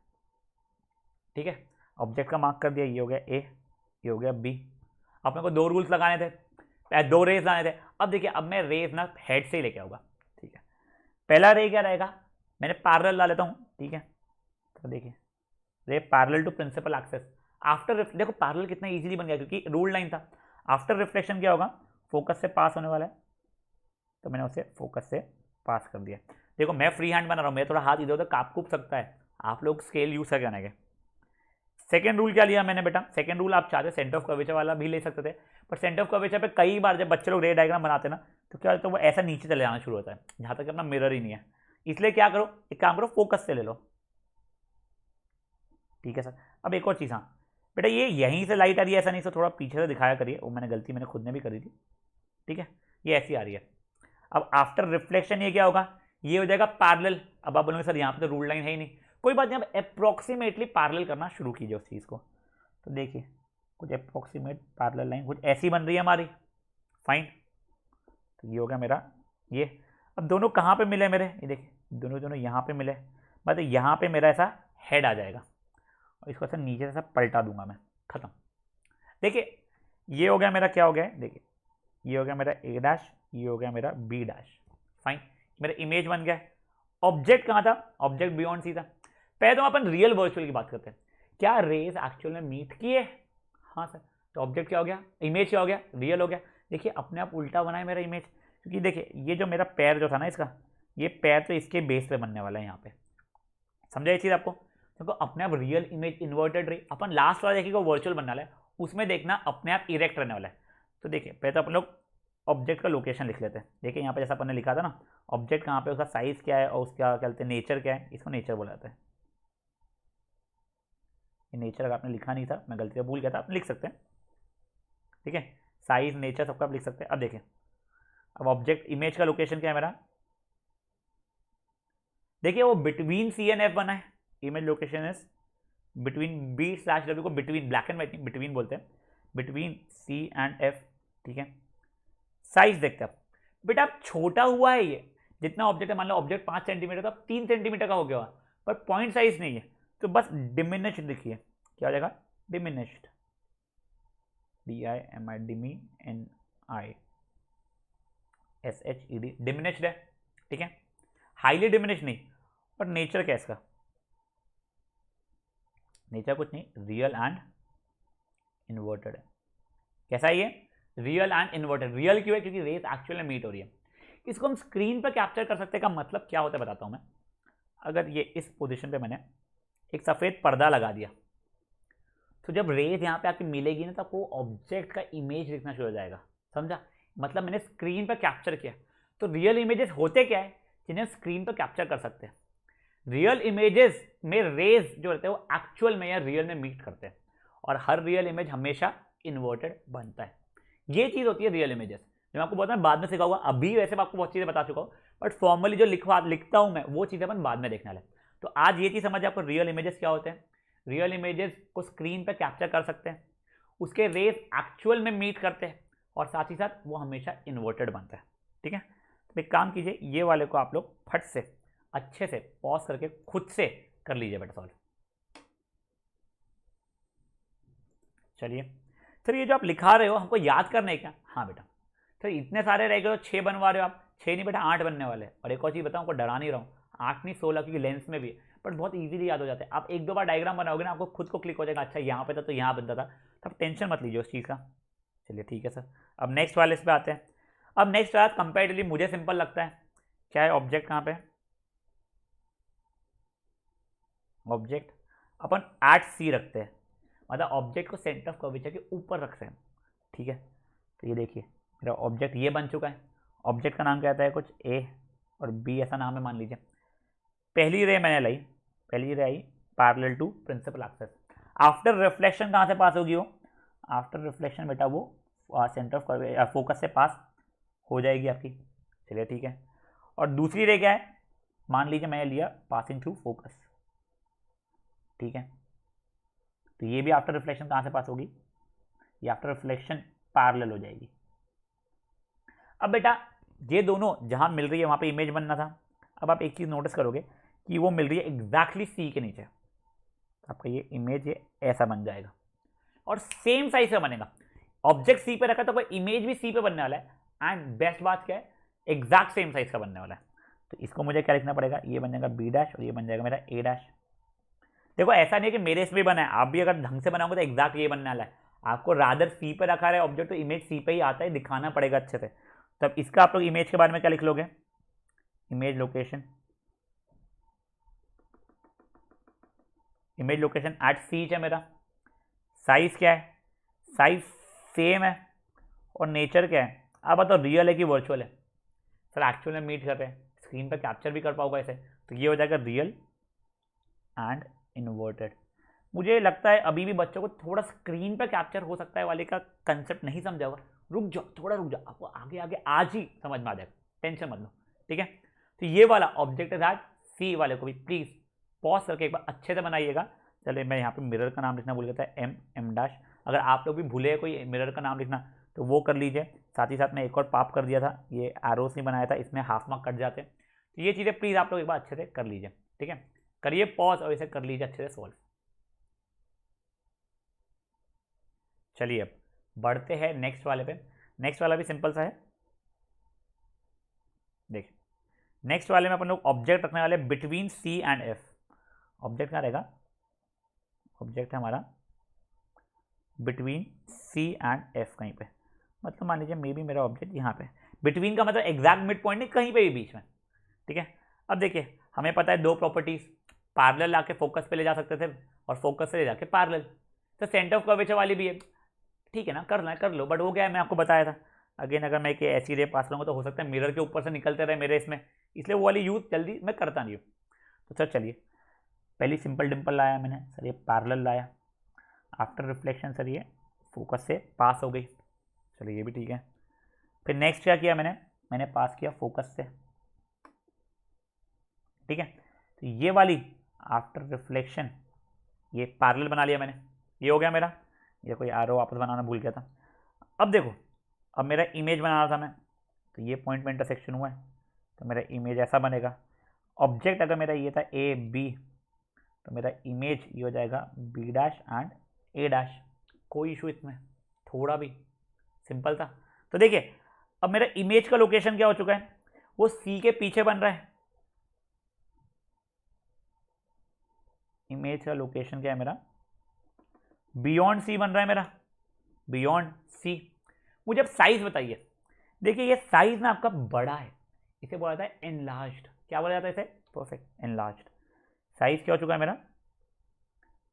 ठीक है। ऑब्जेक्ट का मार्क कर दिया, ये हो गया ए, ये हो गया बी। अपने को 2 रूल्स लगाने थे, 2 रेज लाने थे। अब देखिए, अब मैं रेज ना हेड से ही लेके आऊँगा, ठीक है। पहला रे क्या रहेगा, मैंने पैरेलल ला लेता हूँ, ठीक है। तो देखिए ray parallel to principal axis, after, देखो पैरेलल कितना इजीली बन गया क्योंकि रूल लाइन था। आफ्टर रिफ्लेक्शन क्या होगा, फोकस से पास होने वाला है, तो मैंने उसे फोकस से पास कर दिया। देखो मैं फ्री हैंड बना रहा हूँ, मैं थोड़ा हाथ इधर उधर काप कूप सकता है, आप लोग स्केल यूज करके आने के। सेकेंड रूल क्या लिया मैंने बेटा, सेकेंड रूल आप चाहते सेंटर ऑफ कर्वेचर वाला भी ले सकते थे, पर सेंटर ऑफ कर्वेचर पे कई बार जब बच्चे लोग रे डायग्राम बनाते हैं ना, तो क्या होता है वो ऐसा नीचे चले जाना शुरू होता है, जहाँ तक अपना मिरर ही नहीं है। इसलिए क्या करो, एक काम करो, फोकस से ले लो, ठीक है सर। अब एक और चीज़, हाँ बेटा ये यहीं से लाइट आ रही है ऐसा नहीं, सर थोड़ा पीछे से दिखाया करिए, वो मैंने गलती मैंने खुद ने भी करी थी। ठीक है, ये ऐसी आ रही है। अब आफ्टर रिफ्लेक्शन ये क्या होगा, ये हो जाएगा पैरेलल। अब आप बोलोगे सर यहाँ पे तो रूल लाइन है ही नहीं, कोई बात नहीं, अब अप्रोक्सीमेटली पैरेलल करना शुरू कीजिए उस चीज़ को। तो देखिए कुछ अप्रोक्सीमेट पैरेलल लाइन कुछ ऐसी बन रही है हमारी, फाइन। तो ये हो गया मेरा ये। अब दोनों कहाँ पे मिले मेरे, ये देखिए दोनों दोनों यहाँ पे मिले, मतलब यहाँ पे मेरा ऐसा हेड आ जाएगा और इसको ऐसा नीचे से ऐसा पलटा दूंगा मैं, खत्म। देखिए ये हो गया मेरा, क्या हो गया है, देखिए ये हो गया मेरा ए डैश, ये हो गया मेरा बी डैश, फाइन, मेरा इमेज बन गया। ऑब्जेक्ट कहाँ था, ऑब्जेक्ट बियॉन्ड सी था। पहले तो अपन रियल वर्चुअल की बात करते हैं, क्या रेज एक्चुअल में मीट किए, हाँ सर। तो ऑब्जेक्ट क्या हो गया, इमेज क्या हो गया, रियल हो गया। देखिए अपने आप उल्टा बना है मेरा इमेज, क्योंकि देखिए ये जो मेरा पैर जो था ना इसका, ये पैर तो इसके बेस पे बनने वाला है यहाँ पे, समझा ये चीज़ आपको। देखो अपने आप रियल इमेज इन्वर्टेड रही, अपन लास्ट वाला देखिएगा वर्चुअल बनने वाला है, उसमें देखना अपने आप इरेक्ट रहने वाला है। तो देखिए पहले तो अपन लोग ऑब्जेक्ट का लोकेशन लिख लेते हैं। देखिए यहाँ पे जैसा अपन ने लिखा था ना, ऑब्जेक्ट कहाँ पे, उसका साइज क्या है और उसका क्या कहते हैं नेचर क्या है, इसको नेचर बोला जाता है। ये नेचर अगर आपने लिखा नहीं था, मैं गलती से भूल गया था, आप लिख सकते हैं, ठीक है, साइज नेचर सबका आप लिख सकते हैं। अब देखिए अब ऑब्जेक्ट इमेज का लोकेशन क्या है मेरा, देखिए वो बिटवीन सी एंड एफ बना है, image location is between b slash डब्ल्यू को between black and white between बोलते हैं, बिटवीन सी एंड एफ, ठीक है। साइज देखते हैं बेटा, अब छोटा हुआ है ये, जितना ऑब्जेक्ट है, मान लो ऑब्जेक्ट 5 सेंटीमीटर था, 3 सेंटीमीटर का हो गया, पर पॉइंट साइज नहीं है, तो बस डिमिनिश्ड लिखिए, क्या हो जाएगा, diminished, DIMI डिमी NI SHED, diminished है, ठीक है, हाईली डिमिनिश्ड नहीं। और नेचर क्या है इसका, नेचर कुछ नहीं, रियल एंड इन्वर्टेड है। कैसा है ये, रियल एंड इन्वर्टेड। रियल क्यों है, क्योंकि रेस एक्चुअल में मीट हो रही है। इसको हम स्क्रीन पर कैप्चर कर सकते हैं, का मतलब क्या होता है बताता हूं मैं। अगर ये इस पोजीशन पे मैंने एक सफ़ेद पर्दा लगा दिया, तो जब रेज यहाँ पे आके मिलेगी ना, तो आपको ऑब्जेक्ट का इमेज दिखना शुरू हो जाएगा, समझा। मतलब मैंने स्क्रीन पर कैप्चर किया। तो रियल इमेजेस होते क्या है, जिन्हें स्क्रीन पर कैप्चर कर सकते हैं। रियल इमेजेस में रेज जो रहते हैं वो एक्चुअल में या रियल में मीट करते हैं, और हर रियल इमेज हमेशा इन्वर्टेड बनता है। ये चीज़ होती है रियल इमेजेस, जो मैं आपको बहुत बाद में सिखाऊंगा। अभी वैसे मैं आपको बहुत चीज़ें बता चुका हूँ, बट फॉर्मली जो लिखता हूँ मैं, वो चीज़ें अपन बाद में देखने वाले। तो आज ये चीज़ समझ, आपको रियल इमेजेस क्या होते हैं। रियल इमेजेस को स्क्रीन पर कैप्चर कर सकते हैं, उसके रेज एक्चुअल में मीट करते हैं, और साथ ही साथ वो हमेशा इन्वर्टेड बनता है, ठीक है। तो एक काम कीजिए, ये वाले को आप लोग फट से अच्छे से पॉज करके खुद से कर लीजिए बेटा सॉल्व। चलिए सर, ये जो आप लिखा रहे हो हमको याद करना है क्या, हाँ बेटा। सर इतने सारे रह गए, 6 बनवा रहे हो आप, 6 नहीं बेटा 8 बनने वाले हैं। और एक और चीज़ बताऊँ, आपको डरा नहीं रहा हूँ, 8 नहीं 16, क्योंकि लेंस में भी है, बट बहुत इजीली याद हो जाते हैं। आप 1-2 बार डायग्राम बनाओगे ना, आपको खुद को क्लिक हो जाएगा, अच्छा यहाँ पे था तो यहाँ बनता था, तब टेंशन मत लीजिए उस चीज़ का। चलिए ठीक है सर, अब नेक्स्ट वाले इस पर आते हैं। अब नेक्स्ट वाला कंपेरेटिवली मुझे सिंपल लगता है, क्या है, ऑब्जेक्ट कहाँ पे, ऑब्जेक्ट अपन एट सी रखते हैं, मतलब ऑब्जेक्ट को सेंटर ऑफ कर्वेचर के ऊपर रखते हैं, ठीक है। तो ये देखिए मेरा ऑब्जेक्ट ये बन चुका है। ऑब्जेक्ट का नाम क्या आता है, कुछ ए और बी ऐसा नाम है मान लीजिए। पहली रे मैंने लाई, पहली रे आई parallel to principal axis. After reflection कहाँ से पास होगी वो, आफ्टर रिफ्लेक्शन बेटा वो सेंटर ऑफ फोकस से पास हो जाएगी आपकी। चलिए ठीक है। और दूसरी रे क्या है, मान लीजिए मैंने लिया पासिंग थ्रू फोकस, ठीक है। तो ये भी आफ्टर रिफ्लेक्शन कहाँ से पास होगी, ये आफ्टर रिफ्लेक्शन पैरेलल हो जाएगी। अब बेटा ये दोनों जहाँ मिल रही है वहाँ पे इमेज बनना था। अब आप एक चीज़ नोटिस करोगे कि वो मिल रही है एग्जैक्टली सी के नीचे, आपका ये इमेज ये ऐसा बन जाएगा और सेम साइज का बनेगा। ऑब्जेक्ट सी पे रखा तो कोई इमेज भी सी पे बनने वाला है, एंड बेस्ट बात क्या है, एग्जैक्ट सेम साइज का बनने वाला है। तो इसको मुझे क्या लिखना पड़ेगा, ये बन जाएगा बी डैश और ये बन जाएगा मेरा ए डैश। देखो ऐसा नहीं है कि मेरे इसमें बना है, आप भी अगर ढंग से बनाओगे तो एग्जैक्ट ये बनने वाला है। आपको रादर सी पे रखा है ऑब्जेक्ट, तो इमेज सी पे ही आता है, दिखाना पड़ेगा अच्छे से। तब इसका आप लोग इमेज के बारे में क्या लिख लोगे, image location, image location at c है मेरा। साइज क्या है, साइज सेम है। और नेचर क्या है, अब बताओ रियल है कि वर्चुअल है। सर एक्चुअल में मीट कर रहे हैं, स्क्रीन पर कैप्चर भी कर पाओगे ऐसे, तो ये हो जाएगा रियल एंड इन्वर्टेड। मुझे लगता है अभी भी बच्चों को थोड़ा स्क्रीन पर कैप्चर हो सकता है वाले का कंसेप्ट नहीं समझा होगा, रुक जाओ, थोड़ा रुक जाओ, आपको आगे आगे आज ही समझ में आ जाएगा, टेंशन मत लो, ठीक है। तो ये वाला ऑब्जेक्ट है, सी वाले को भी प्लीज पॉज करके एक बार अच्छे से बनाइएगा। चलिए मैं यहाँ पे मिरर का नाम लिखना भूल गया था, एम डैश। अगर आप लोग भी भूले कोई मिरर का नाम लिखना तो वो कर लीजिए। साथ ही साथ मैं एक और पाप कर दिया था, ये एरोस नहीं बनाया था, इसमें हाफ मार्क कट जाते हैं। तो ये चीज़ें प्लीज़ आप लोग एक बार अच्छे से कर लीजिए, ठीक है। करिए पॉज और इसे कर लीजिए अच्छे से सॉल्व। चलिए अब बढ़ते हैं नेक्स्ट वाले पे। नेक्स्ट वाला भी सिंपल सा है, देखिए नेक्स्ट वाले में अपन लोग ऑब्जेक्ट रखने वाले between C and F. Object क्या रहेगा, ऑब्जेक्ट है हमारा बिटवीन सी एंड एफ कहीं पे, मतलब मान लीजिए मे बी मेरा ऑब्जेक्ट यहाँ पे। बिटवीन का मतलब एग्जैक्ट मिड पॉइंट नहीं, कहीं पे भी बीच में, ठीक है। अब देखिए हमें पता है दो प्रॉपर्टीज, पैरेलल लाके फोकस पे ले जा सकते थे और फोकस से ले जाके पैरेलल। तो सेंटर ऑफ कर्वेचर वाली भी है, ठीक है ना, करना है कर लो। बट वो क्या है, मैं आपको बताया था अगेन, अगर मैं एक ऐसी रे पास करूँगा तो हो सकता है मिरर के ऊपर से निकलते रहे मेरे इसमें, इसलिए वो वाली यूज जल्दी मैं करता नहीं हूँ। तो सर चलिए पहली सिंपल डिम्पल लाया मैंने, सर ये पैरेलल लाया, आफ्टर रिफ्लेक्शन सर ये फोकस से पास हो गई, चलिए ये भी ठीक है। फिर नेक्स्ट क्या किया मैंने पास किया फोकस से, ठीक है। तो ये वाली आफ्टर रिफ्लेक्शन ये पैरेलल बना लिया मैंने, ये हो गया मेरा। ये कोई आरो वापस बनाना भूल गया था। अब देखो, अब मेरा इमेज बनाना था मैं, तो ये पॉइंट में इंटरसेक्शन हुआ है, तो मेरा इमेज ऐसा बनेगा। ऑब्जेक्ट अगर मेरा ये था ए बी, तो मेरा इमेज ये हो जाएगा B dash and A dash. कोई इशू इसमें, थोड़ा भी सिंपल था। तो देखिए अब मेरा इमेज का लोकेशन क्या हो चुका है, वो सी के पीछे बन रहा है। इमेज का लोकेशन क्या है मेरा, बियॉन्ड सी बन रहा है मेरा, बियॉन्ड सी। मुझे अब साइज बताइए। देखिए ये साइज ना आपका बड़ा है, इसे बोला जाता है एनलार्ज्ड। क्या बोला जाता है इसे, परफेक्ट, एनलार्ज्ड। साइज क्या हो चुका है मेरा,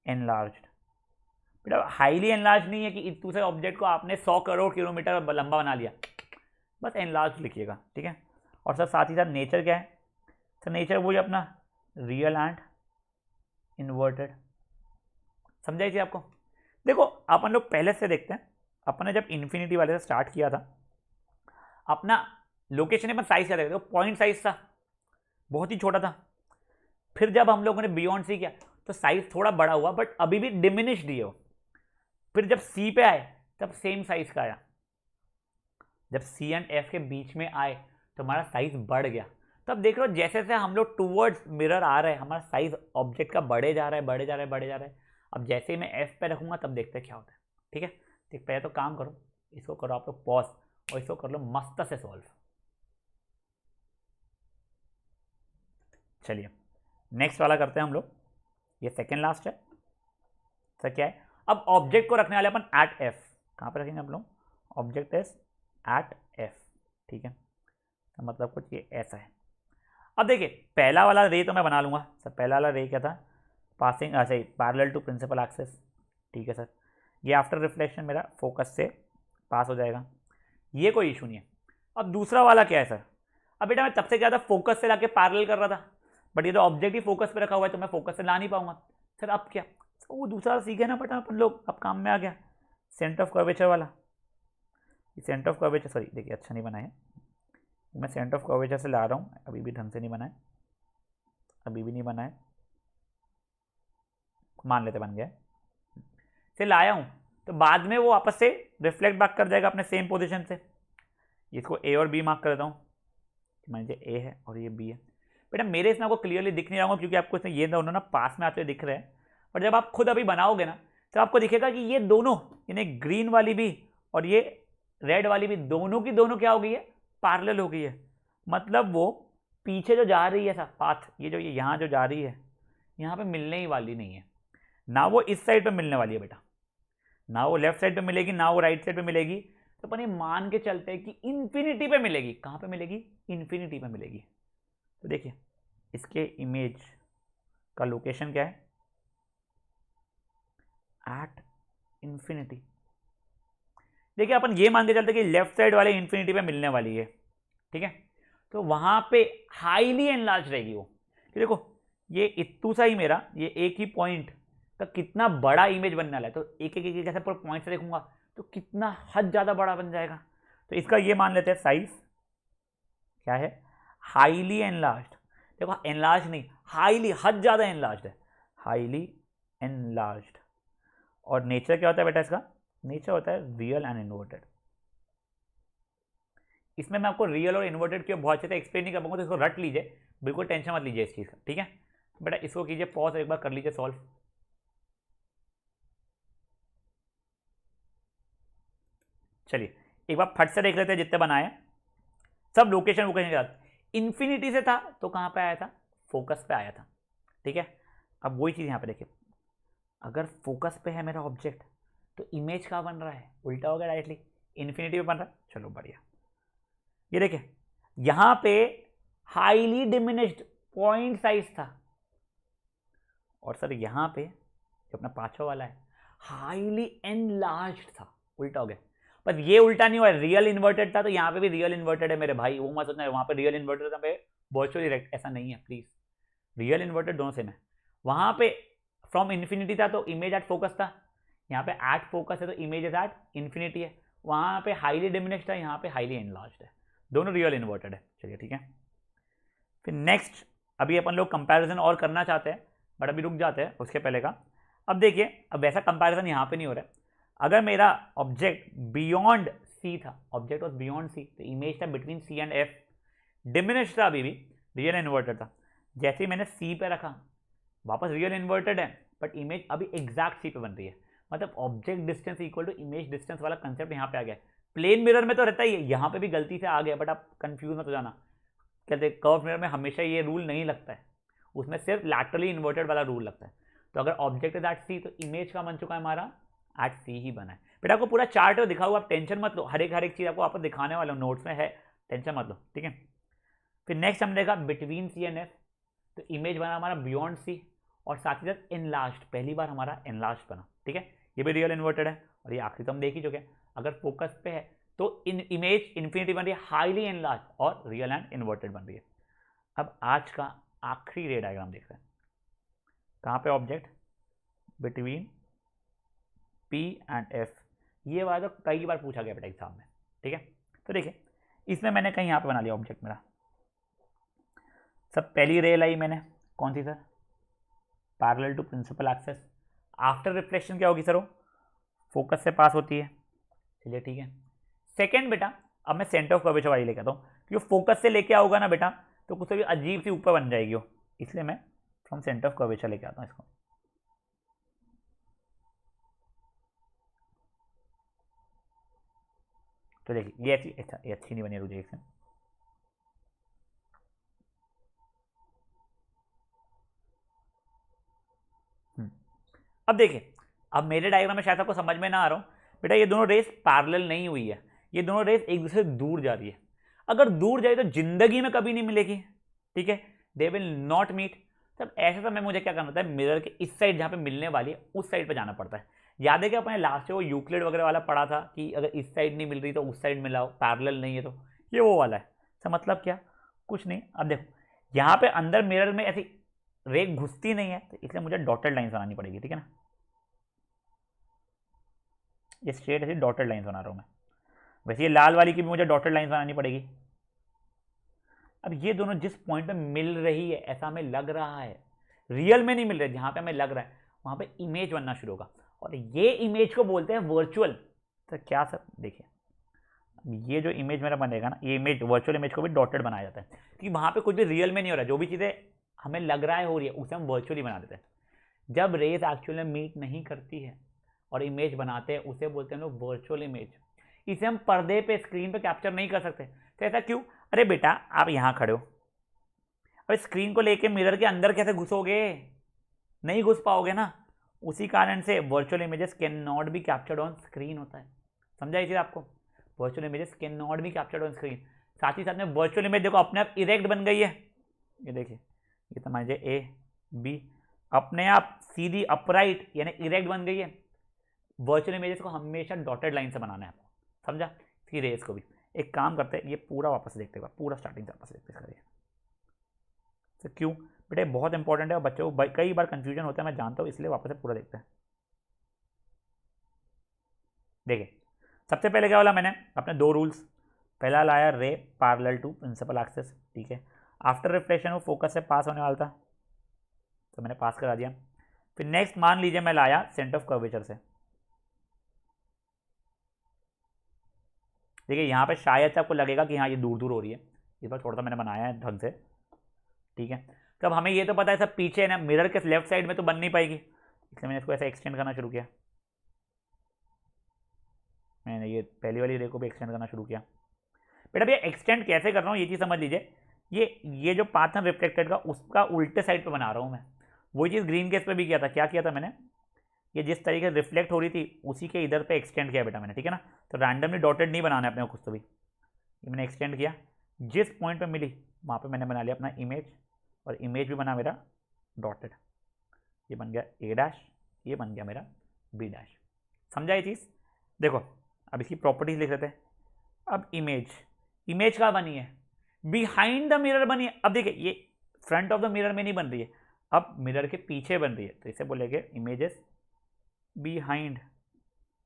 एनलार्ज्ड। बेटा हाईली एनलार्ज नहीं है कि इतने से ऑब्जेक्ट को आपने 100 करोड़ किलोमीटर लंबा बना लिया, बस एनलार्ज लिखिएगा, ठीक है। और सर साथ ही साथ नेचर क्या है, सर नेचर वो अपना रियल एंड इन्वर्टेड। समझाई थी आपको। देखो अपन लोग पहले से देखते हैं, अपन ने जब इन्फिनिटी वाले से स्टार्ट किया था अपना लोकेशन में साइज क्या था, देखो पॉइंट साइज था, बहुत ही छोटा था। फिर जब हम लोगों ने बियॉन्ड सी किया तो साइज थोड़ा बड़ा हुआ, बट अभी भी डिमिनिश्ड ही हो। फिर जब सी पे आए तब सेम साइज का आया, जब सी एंड एफ के बीच में आए तो हमारा साइज बढ़ गया। तब देख रहे हो जैसे जैसे हम लोग टूवर्ड्स मिरर आ रहे हैं, हमारा साइज ऑब्जेक्ट का बढ़े जा रहा है, बढ़े जा रहा है, बढ़े जा रहा है। अब जैसे ही मैं एफ पे रखूंगा तब देखते हैं क्या होता है, ठीक है। ठीक, पहले तो काम करो, इसको करो आप लोग पॉज और इसको कर लो मस्त से सॉल्व। चलिए नेक्स्ट वाला करते हैं हम लोग, ये सेकेंड लास्ट है। सर क्या है, अब ऑब्जेक्ट को रखने वाले अपन एट एफ। कहाँ पे रखेंगे हम लोग, ऑब्जेक्ट इज एट एफ, ठीक है। तो मतलब कुछ ये ऐसा है। अब देखिए पहला वाला रे तो मैं बना लूंगा सर। पहला वाला रे क्या था, पासिंग सही पैरेलल टू प्रिंसिपल एक्सिस, ठीक है सर। ये आफ्टर रिफ्लेक्शन मेरा फोकस से पास हो जाएगा, ये कोई इशू नहीं है। अब दूसरा वाला क्या है सर, अब बेटा मैं तब से क्या था फोकस से लाके पैरेलल कर रहा था, बट ये तो ऑब्जेक्ट ही फोकस पे रखा हुआ है तो मैं फोकस से ला नहीं पाऊंगा। सर अब क्या, वो दूसरा सीखे ना बेटा अपन लोग, अब काम में आ गया सेंटर ऑफ कर्वेचर वाला। सेंटर ऑफ कर्वेचर सॉरी देखिए अच्छा नहीं बना है, मैं सेंटर ऑफ कर्वेचर से ला रहा हूँ, अभी भी ढंग से नहीं बना है, अभी भी नहीं बना है, मान लेते बन गया से लाया हूँ, तो बाद में वो वापस से रिफ्लेक्ट बैक कर जाएगा अपने सेम पोजीशन से। इसको ए और बी मार्क कर देता हूँ, मान लीजिए ए है और ये बी है। बेटा मेरे इसमें आपको क्लियरली दिख नहीं रहा क्योंकि आपको इसमें ये दोनों ना पास में आते हुए दिख रहे हैं, और जब आप खुद अभी बनाओगे ना तो आपको दिखेगा कि ये दोनों, यानी ग्रीन वाली भी और ये रेड वाली भी, दोनों की दोनों क्या हो गई है, पैरेलल हो गई है। मतलब वो पीछे जो जा रही है सा पाथ, ये जो ये यहाँ जो जा रही है यहाँ पे मिलने ही वाली नहीं है, ना वो इस साइड पे मिलने वाली है बेटा, ना वो लेफ्ट साइड पे मिलेगी, ना वो राइट साइड पे मिलेगी। तो अपन ये मान के चलते हैं कि इन्फिनिटी पे मिलेगी। कहाँ पे मिलेगी, इन्फिनिटी पे मिलेगी। तो देखिए इसके इमेज का लोकेशन क्या है, एट इन्फिनिटी। देखिए अपन ये मान के चलते कि लेफ्ट साइड वाले इन्फिनिटी पे मिलने वाली है, ठीक है। तो वहां पे हाईली एनलार्ज रहेगी वो, कि देखो ये इतू सा ही मेरा ये एक ही पॉइंट का कितना बड़ा इमेज बनने वाला है। तो एक एक एक ऐसे पूरा पॉइंट से देखूंगा तो कितना हद ज्यादा बड़ा बन जाएगा। तो इसका ये मान लेते हैं साइज क्या है, हाईली एनलार्ज्ड। देखो एनलार्ज नहीं, हाईली, हद ज्यादा एनलार्ज्ड है, हाईली एनलार्ज्ड। और नेचर क्या होता है बेटा इसका, नेचर होता है रियल एंड इन्वर्टेड। इसमें मैं आपको रियल और इन्वर्टेड क्यों बहुत अच्छे से एक्सप्लेन नहीं कर पाऊंगा, तो इसको रट लीजिए, बिल्कुल टेंशन मत लीजिए इस चीज का, ठीक है बेटा। इसको कीजिए पॉज, एक बार कर लीजिए सॉल्व। चलिए एक बार फट से देख लेते हैं जितने बनाए, सब लोकेशन वोकेशन के साथ। इन्फिनिटी से था तो कहां पे आया था, फोकस पे आया था, ठीक है। अब वही चीज यहां पे देखिए, अगर फोकस पे है मेरा ऑब्जेक्ट तो इमेज कहां बन रहा है, उल्टा हो गया डायरेक्टली, इन्फिनिटी पे बन रहा है। चलो बढ़िया, ये देखिए यहां पे हाईली डिमिनिश्ड पॉइंट साइज था, और सर यहां पे जो अपना पांचवा वाला है हाईली एनलार्ज्ड था, उल्टा हो गया। पर ये उल्टा नहीं हुआ, रियल इन्वर्टेड था तो यहाँ पे भी रियल इन्वर्टेड है मेरे भाई, वो मत सोचना वहां पे रियल इन्वर्टेड था पे वर्चुअल डायरेक्ट, ऐसा नहीं है प्लीज। रियल इन्वर्टेड दोनों सेम है। वहां पे फ्रॉम इन्फिनिटी था तो इमेज एट फोकस था, यहाँ पे एट फोकस है तो इमेज एट इन्फिनिटी है। वहां पे हाईली डिमिनिश्ड है, यहाँ पे हाईली एनलार्ज्ड है, दोनों रियल इन्वर्टेड है। चलिए ठीक है, फिर नेक्स्ट अभी अपन लोग कंपैरिजन और करना चाहते हैं, बट अभी रुक जाते हैं उसके पहले का। अब देखिए, अब वैसा कंपैरिजन यहाँ पे नहीं हो रहा है। अगर मेरा ऑब्जेक्ट बियॉन्ड सी था, ऑब्जेक्ट वॉज बियॉन्ड सी, तो इमेज था between C and F, diminish था अभी भी, रियल इन्वर्टेड था। जैसे ही मैंने सी पे रखा, वापस रियल इन्वर्टेड है, बट इमेज अभी एग्जैक्ट सी पे बन रही है। मतलब object distance equal to image distance वाला कंसेप्ट यहाँ पे आ गया। प्लेन मिरर में तो रहता ही है, यहाँ पे भी गलती से आ गया, बट आप कंफ्यूज मत हो जाना। कहते कर्व मिरर में हमेशा ये रूल नहीं लगता है, उसमें सिर्फ लैटरली इन्वर्टेड वाला रूल लगता है। तो अगर ऑब्जेक्ट इज एट सी तो इमेज का बन चुका है हमारा एट सी ही बना है। बेटा आपको पूरा चार्ट दिखाऊँ, आप टेंशन मत लो, हर एक चीज आपको आपको दिखाने वाला हूँ, नोट्स में है, टेंशन मत लो, ठीक है। फिर नेक्स्ट हमने देखा बिटवीन सी एंड एफ, तो इमेज बना हमारा बियॉन्ड सी, और साथ ही साथ एनलार्ज्ड, पहली बार हमारा एनलार्ज्ड बना, ठीक है। ये भी रियल इन्वर्टेड है, और ये आखिरी तो हम देख ही चुके हैं। अगर फोकस पे है तो इन इमेज इन्फिनिटी बन रही है, हाईली एनलार्ज, और रियल एंड इन्वर्टेड बन रही है। अब आज का आखिरी रे डायग्राम देख रहे हैं, कहाँ पे object between p and F, ये वाला तो कई बार पूछा गया बेटा एग्जाम में, ठीक है। तो देखिए इसमें मैंने कहीं यहाँ पे बना लिया ऑब्जेक्ट मेरा, सब पहली रे लाई मैंने, कौन सी sir, parallel to principal axis. After reflection क्या होगी सर, वो फोकस से पास होती है, चलिए ठीक है। सेकेंड बेटा, अब मैं सेंटर ऑफ कर्वेचर वाली लेके आता हूँ, क्योंकि फोकस से लेके आओगा ना बेटा तो कुछ भी अजीब सी ऊपर बन जाएगी वो, इसलिए मैं फ्रॉम सेंटर ऑफ कर्वेचर लेके आता हूँ इसको। तो देखिए ये अच्छी नहीं बनी, रुक जाइए इसमें। अब देखिए, अब मेरे डायग्राम में शायद आपको समझ में ना आ रहा हूँ बेटा, ये दोनों रेस पैरेलल नहीं हुई है, ये दोनों रेस एक दूसरे से दूर जा रही है। अगर दूर जाए तो जिंदगी में कभी नहीं मिलेगी, ठीक है, दे विल नॉट मीट। तब ऐसे समय मुझे क्या करना होता है, मिरर के इस साइड जहाँ पे मिलने वाली है उस साइड पे जाना पड़ता है। याद है कि अपने लास्ट से वो यूक्लिड वगैरह वाला पढ़ा था कि अगर इस साइड नहीं मिल रही तो उस साइड मिलाओ, पैरेलल नहीं है तो, ये वो वाला है। तो मतलब क्या, कुछ नहीं। अब देखो यहाँ पे अंदर मिरर में ऐसी रे घुसती नहीं है, तो इसलिए मुझे डॉटेड लाइन्स बनानी पड़ेगी, ठीक है ना। ये स्ट्रेट ऐसी डॉटेड लाइन्स बना रहा हूँ मैं, वैसे ये लाल वाली की भी मुझे डॉटेड लाइन्स बनानी पड़ेगी। अब ये दोनों जिस पॉइंट पे मिल रही है, ऐसा हमें लग रहा है, रियल में नहीं मिल रही, जहां पे हमें लग रहा है वहां पे इमेज बनना शुरू होगा, और ये इमेज को बोलते हैं वर्चुअल। तो क्या सर, देखिए ये जो इमेज मेरा बनेगा ना, ये इमेज वर्चुअल इमेज को भी डॉटेड बनाया जाता है, क्योंकि वहां पे कुछ भी रियल में नहीं हो रहा है, जो भी चीजें हमें लग रहा है हो रही है उसे हम वर्चुअली बना देते हैं। जब रेज एक्चुअल में मीट नहीं करती है और इमेज बनाते हैं, उसे बोलते हैं लोग वर्चुअल इमेज। इसे हम पर्दे पे स्क्रीन पे कैप्चर नहीं कर सकते। तो ऐसा क्यों, अरे बेटा आप यहाँ खड़े हो, अब स्क्रीन को लेके मिरर के अंदर कैसे घुसोगे, नहीं घुस पाओगे ना। उसी कारण से virtual images can not be captured on screen होता है, समझा इसे आपको, virtual images can not be captured on screen. साथ ही साथ में वर्चुअल इमेज देखो अपने आप इरेक्ट बन गई है, ये देखिए, ये समझ लीजिए ए बी, अपने आप सीधी अपराइट यानी इरेक्ट बन गई है। वर्चुअल इमेजेस को हमेशा डॉटेड लाइन से बनाना है आपको, समझा। इसकी रेस को भी एक काम करते हैं, ये पूरा वापस देखते हैं, पूरा स्टार्टिंग से वापस देखते हैं। तो क्यों बेटा, बहुत इंपॉर्टेंट है और बच्चों को कई बार कंफ्यूजन होता है, मैं जानता हूँ, इसलिए वापस से पूरा देखते हैं। देखिए सबसे पहले क्या बोला मैंने, अपने दो रूल्स, पहला लाया रे पैरेलल टू प्रिंसिपल एक्सिस, ठीक है। आफ्टर रिफ्लेक्शन वो फोकस से पास होने वाला था, तो मैंने पास करा दिया। फिर नेक्स्ट मान लीजिए मैं लाया सेंटर ऑफ कर्वेचर से, देखिए यहाँ पे शायद से आपको लगेगा कि हाँ ये दूर दूर हो रही है, इस बार थोड़ा सा मैंने बनाया है ढंग से, ठीक है। तो अब हमें ये तो पता है सब पीछे है ना, मिरर के लेफ्ट साइड में तो बन नहीं पाएगी, इसलिए मैंने इसको ऐसे एक्सटेंड करना शुरू किया। मैंने ये पहली वाली रे को भी एक्सटेंड करना शुरू किया। बेटा भैया एक्सटेंड कैसे कर रहा हूँ ये चीज़ समझ लीजिए, ये जो पाथ है रिफ्लेक्टेड का उसका उल्टे साइड पे बना रहा हूँ मैं। वही चीज़ ग्रीन केस पे भी किया था, क्या किया था मैंने, ये जिस तरीके से रिफ्लेक्ट हो रही थी उसी के इधर पे एक्सटेंड किया बेटा मैंने, ठीक है ना। तो रैंडमली डॉटेड नहीं बनाना है अपने को कुछ, तो भी ये मैंने एक्सटेंड किया, जिस पॉइंट पे मिली वहाँ पे मैंने बना लिया अपना इमेज, और इमेज भी बना मेरा डॉटेड, ये बन गया ए डैश, ये बन गया मेरा बी डैश। समझा ये चीज़? देखो अब इसकी प्रॉपर्टीज लिख लेते हैं। अब इमेज कहाँ बनी है, बिहाइंड द मिरर बनी है। अब देखिए ये फ्रंट ऑफ द मिरर में नहीं बन रही है, अब मिरर के पीछे बन रही है, तो इसे बोलेंगे इमेजेस बिहाइंड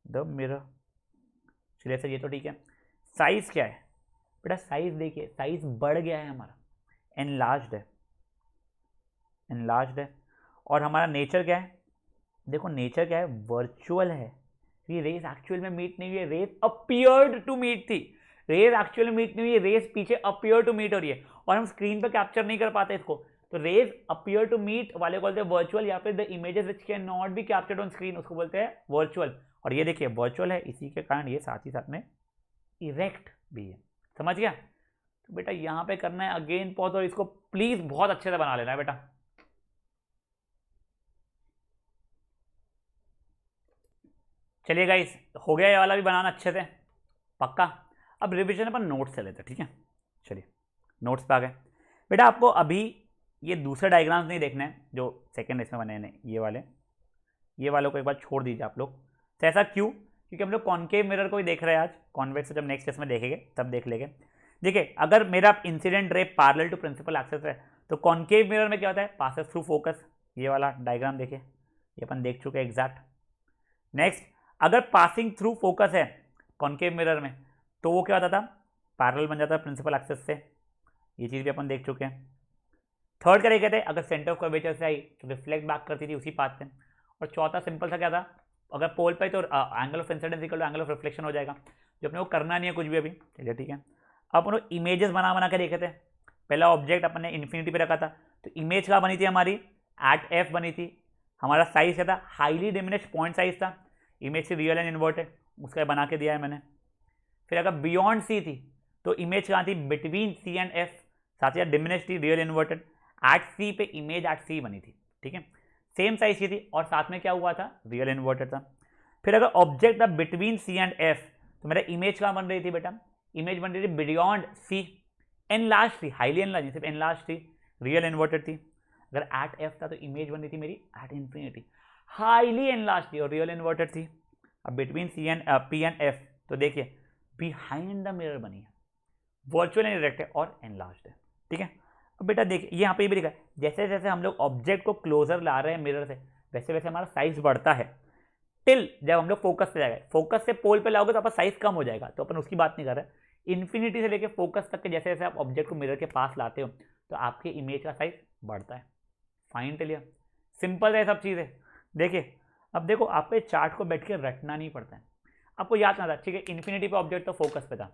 द मिरर। चलिए सर ये तो ठीक है। साइज क्या है बेटा, साइज देखिए साइज बढ़ गया है हमारा, एनलार्ज्ड है। और हमारा नेचर क्या है, देखो नेचर क्या है, वर्चुअल है। ये रेस एक्चुअल में मीट नहीं हुई है, रेस अपीयर्ड टू मीट थी, रेस एक्चुअल में मीट नहीं हुई है, रेस पीछे अपीयर टू मीट हो रही है, और हम स्क्रीन पर कैप्चर नहीं कर पाते इसको। तो रेज अपीयर टू मीट वाले को बोलते हैं वर्चुअल, या फिर the images which can not be captured on screen, उसको बोलते हैं वर्चुअल। और ये देखिए वर्चुअल है, इसी के कारण ये साथ ही साथ में इरेक्ट भी है। समझ गया? तो बेटा यहाँ पे करना है अगेन पॉज, और इसको प्लीज बहुत अच्छे से बना लेना है बेटा। चलिए गाइस हो गया ये वाला भी बनाना अच्छे से, पक्का। अब रिविजन अपन नोट्स से लेते हैं, ठीक है। चलिए नोट्स पे आ गए बेटा। आपको अभी ये दूसरे डायग्राम्स नहीं देखने हैं जो सेकंड इसमें बने हैं, ये वालों को एक बार छोड़ दीजिए आप लोग। तो ऐसा क्यों? क्योंकि हम लोग कॉन्केव मिरर को ही देख रहे हैं आज, कॉन्वेक्स जब नेक्स्ट टेस्ट में देखेंगे तब देख लेंगे। देखिए अगर मेरा incident ray parallel to principal axis है, तो कॉन्केव मिरर में क्या होता है, पासेस थ्रू फोकस। ये वाला डायग्राम देखिए, ये अपन देख चुके हैं एग्जैक्ट। नेक्स्ट अगर पासिंग थ्रू फोकस है कॉन्केव मिरर में, तो वो क्या होता था, पैरेलल बन जाता है प्रिंसिपल एक्सिस से। ये चीज़ भी अपन देख चुके हैं। थर्ड क्या कहते हैं, अगर सेंटर ऑफ कर्वेचर से आई तो रिफ्लेक्ट बैक करती थी उसी पाथ से। और चौथा सिंपल सा क्या था, अगर पोल पे तो angle of incidence equal to angle of reflection हो जाएगा, जो अपने को करना नहीं है कुछ भी अभी। चलिए ठीक है, अब अपन इमेजेस बना के देखे थे। पहला ऑब्जेक्ट अपन ने इन्फिनिटी पे रखा था, तो इमेज क्या बनी थी हमारी, एट एफ बनी थी। हमारा साइज क्या था, हाईली डिमिनिश्ड पॉइंट साइज था। इमेज से रियल एंड इन्वर्टेड, उसका बना के दिया है मैंने। फिर अगर बियॉन्ड सी थी तो इमेज कहाँ थी, बिटवीन सी एंड एफ, साथ ही डिमिनिश्ड थी, रियल इन्वर्टेड। एट सी पे इमेज एट सी बनी थी, ठीक है। सेम साइज की थी, और साथ में क्या हुआ था, रियल इन्वर्टेड था। फिर अगर ऑब्जेक्ट था बिटवीन सी एंड एफ, तो मेरा इमेज कहाँ बन रही थी बेटा, इमेज बन रही थी बियॉन्ड सी, एनलार्ज थी, हाईली एनलार्ज, सिर्फ एनलार्ज थी, रियल इन्वर्टेड थी। अगर एट एफ था तो इमेज बन रही थी मेरी एट इन्फिनिटी, हाईली एनलार्ज थी और रियल इन्वर्टेड थी। अब between C and P and F, तो देखिए बिहाइंड द मिरर बनी है, वर्चुअल एंड डायरेक्ट है और एनलार्ज्ड है, ठीक है। अब बेटा देखिए यहाँ पे भी लिखा है, जैसे जैसे हम लोग ऑब्जेक्ट को क्लोजर ला रहे हैं मिरर से, वैसे वैसे हमारा साइज बढ़ता है, टिल जब हम लोग फोकस पे जाएगा। फोकस से पोल पे लाओगे तो आपका साइज कम हो जाएगा, तो अपन उसकी बात नहीं कर रहे। इन्फिनिटी से लेके फोकस तक के जैसे जैसे आप ऑब्जेक्ट को मिरर के पास लाते हो, तो आपके इमेज का साइज बढ़ता है। फाइन टिल, सिंपल है सब चीज़ें। देखिए अब देखो आपको चार्ट को बैठ के रटना नहीं पड़ता है, आपको याद ना था, ठीक है। इन्फिनिटी पे ऑब्जेक्ट तो फोकस पे था,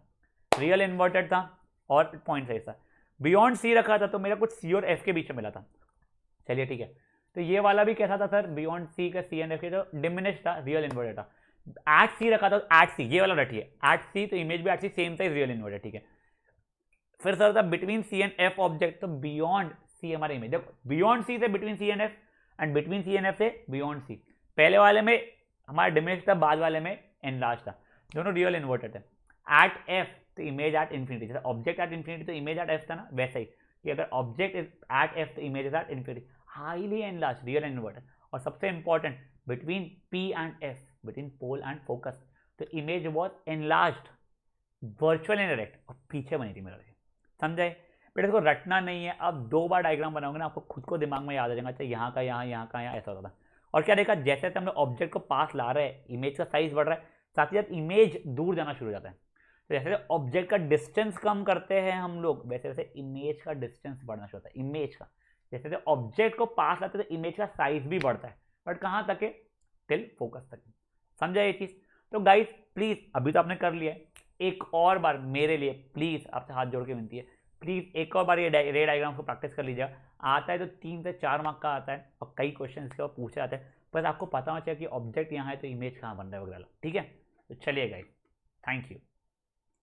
रियल इन्वर्टेड था और पॉइंट साइज था। बियॉन्ड सी रखा था तो मेरा कुछ सी और एफ के बीच में मिला था। चलिए ठीक है, तो ये वाला भी कैसा था सर, बियॉन्ड सी का सी एंड एफ के, तो डिमिनिश था, रियल इन्वर्टेड था। एट सी रखा था, एट सी, ये वाला रटिए, एट सी तो इमेज भी at C, same size, real inverted, ठीक है। फिर सर था between C and F object, तो बियॉन्ड सी हमारा इमेज, देखो बियॉन्ड सी से between C and F, and between C and F से बियॉन्ड सी। पहले वाले में हमारा डिमिनिश था, बाद वाले में एनलार्ज था, दोनों रियल इन्वर्टेड है। एट एफ तो इमेज एट इन्फिनिटी, जैसे ऑब्जेक्ट एट इन्फिनिटी तो इमेज एट एफ था ना, वैसे ही कि अगर ऑब्जेक्ट इज एट एफ तो image at infinity, highly enlarge, real inverted. और सबसे important between p and f, between pole and focus, तो image was enlarged, virtual and direct, और पीछे बनी थी मिरर के। समझाए बेटा? इसको रटना नहीं है, आप 2 बार डायग्राम बनाओगे ना, आपको खुद को दिमाग में याद आ जाएगा, अच्छा यहाँ का यहाँ, यहाँ का यहाँ, ऐसा होता था। और क्या देखा, जैसे जैसे हम लोग ऑब्जेक्ट को पास ला रहे हैं, इमेज का साइज बढ़ रहा है, साथ ही साथ इमेज दूर जाना शुरू हो जाता है। तो जैसे ऑब्जेक्ट का डिस्टेंस कम करते हैं हम लोग, वैसे वैसे इमेज का डिस्टेंस बढ़ना शुरू होता है। इमेज का जैसे जैसे ऑब्जेक्ट को पास लाते हैं तो इमेज का साइज भी बढ़ता है, बट कहाँ तक है, टिल फोकस तक। समझा ये चीज? तो गाइस प्लीज, अभी तो आपने कर लिया है, एक और बार मेरे लिए प्लीज आपसे हाथ जोड़ के विनती है, प्लीज एक और बार ये रे डायग्राम को प्रैक्टिस कर लीजिएगा। आता है तो 3 से 4 मार्क का आता है, और कई क्वेश्चन इसके बाद पूछे जाते हैं, बस आपको पता होना चाहिए कि ऑब्जेक्ट यहाँ है तो इमेज कहाँ बन रहा है वगैरह। ठीक है, तो चलिए गाइस, थैंक यू।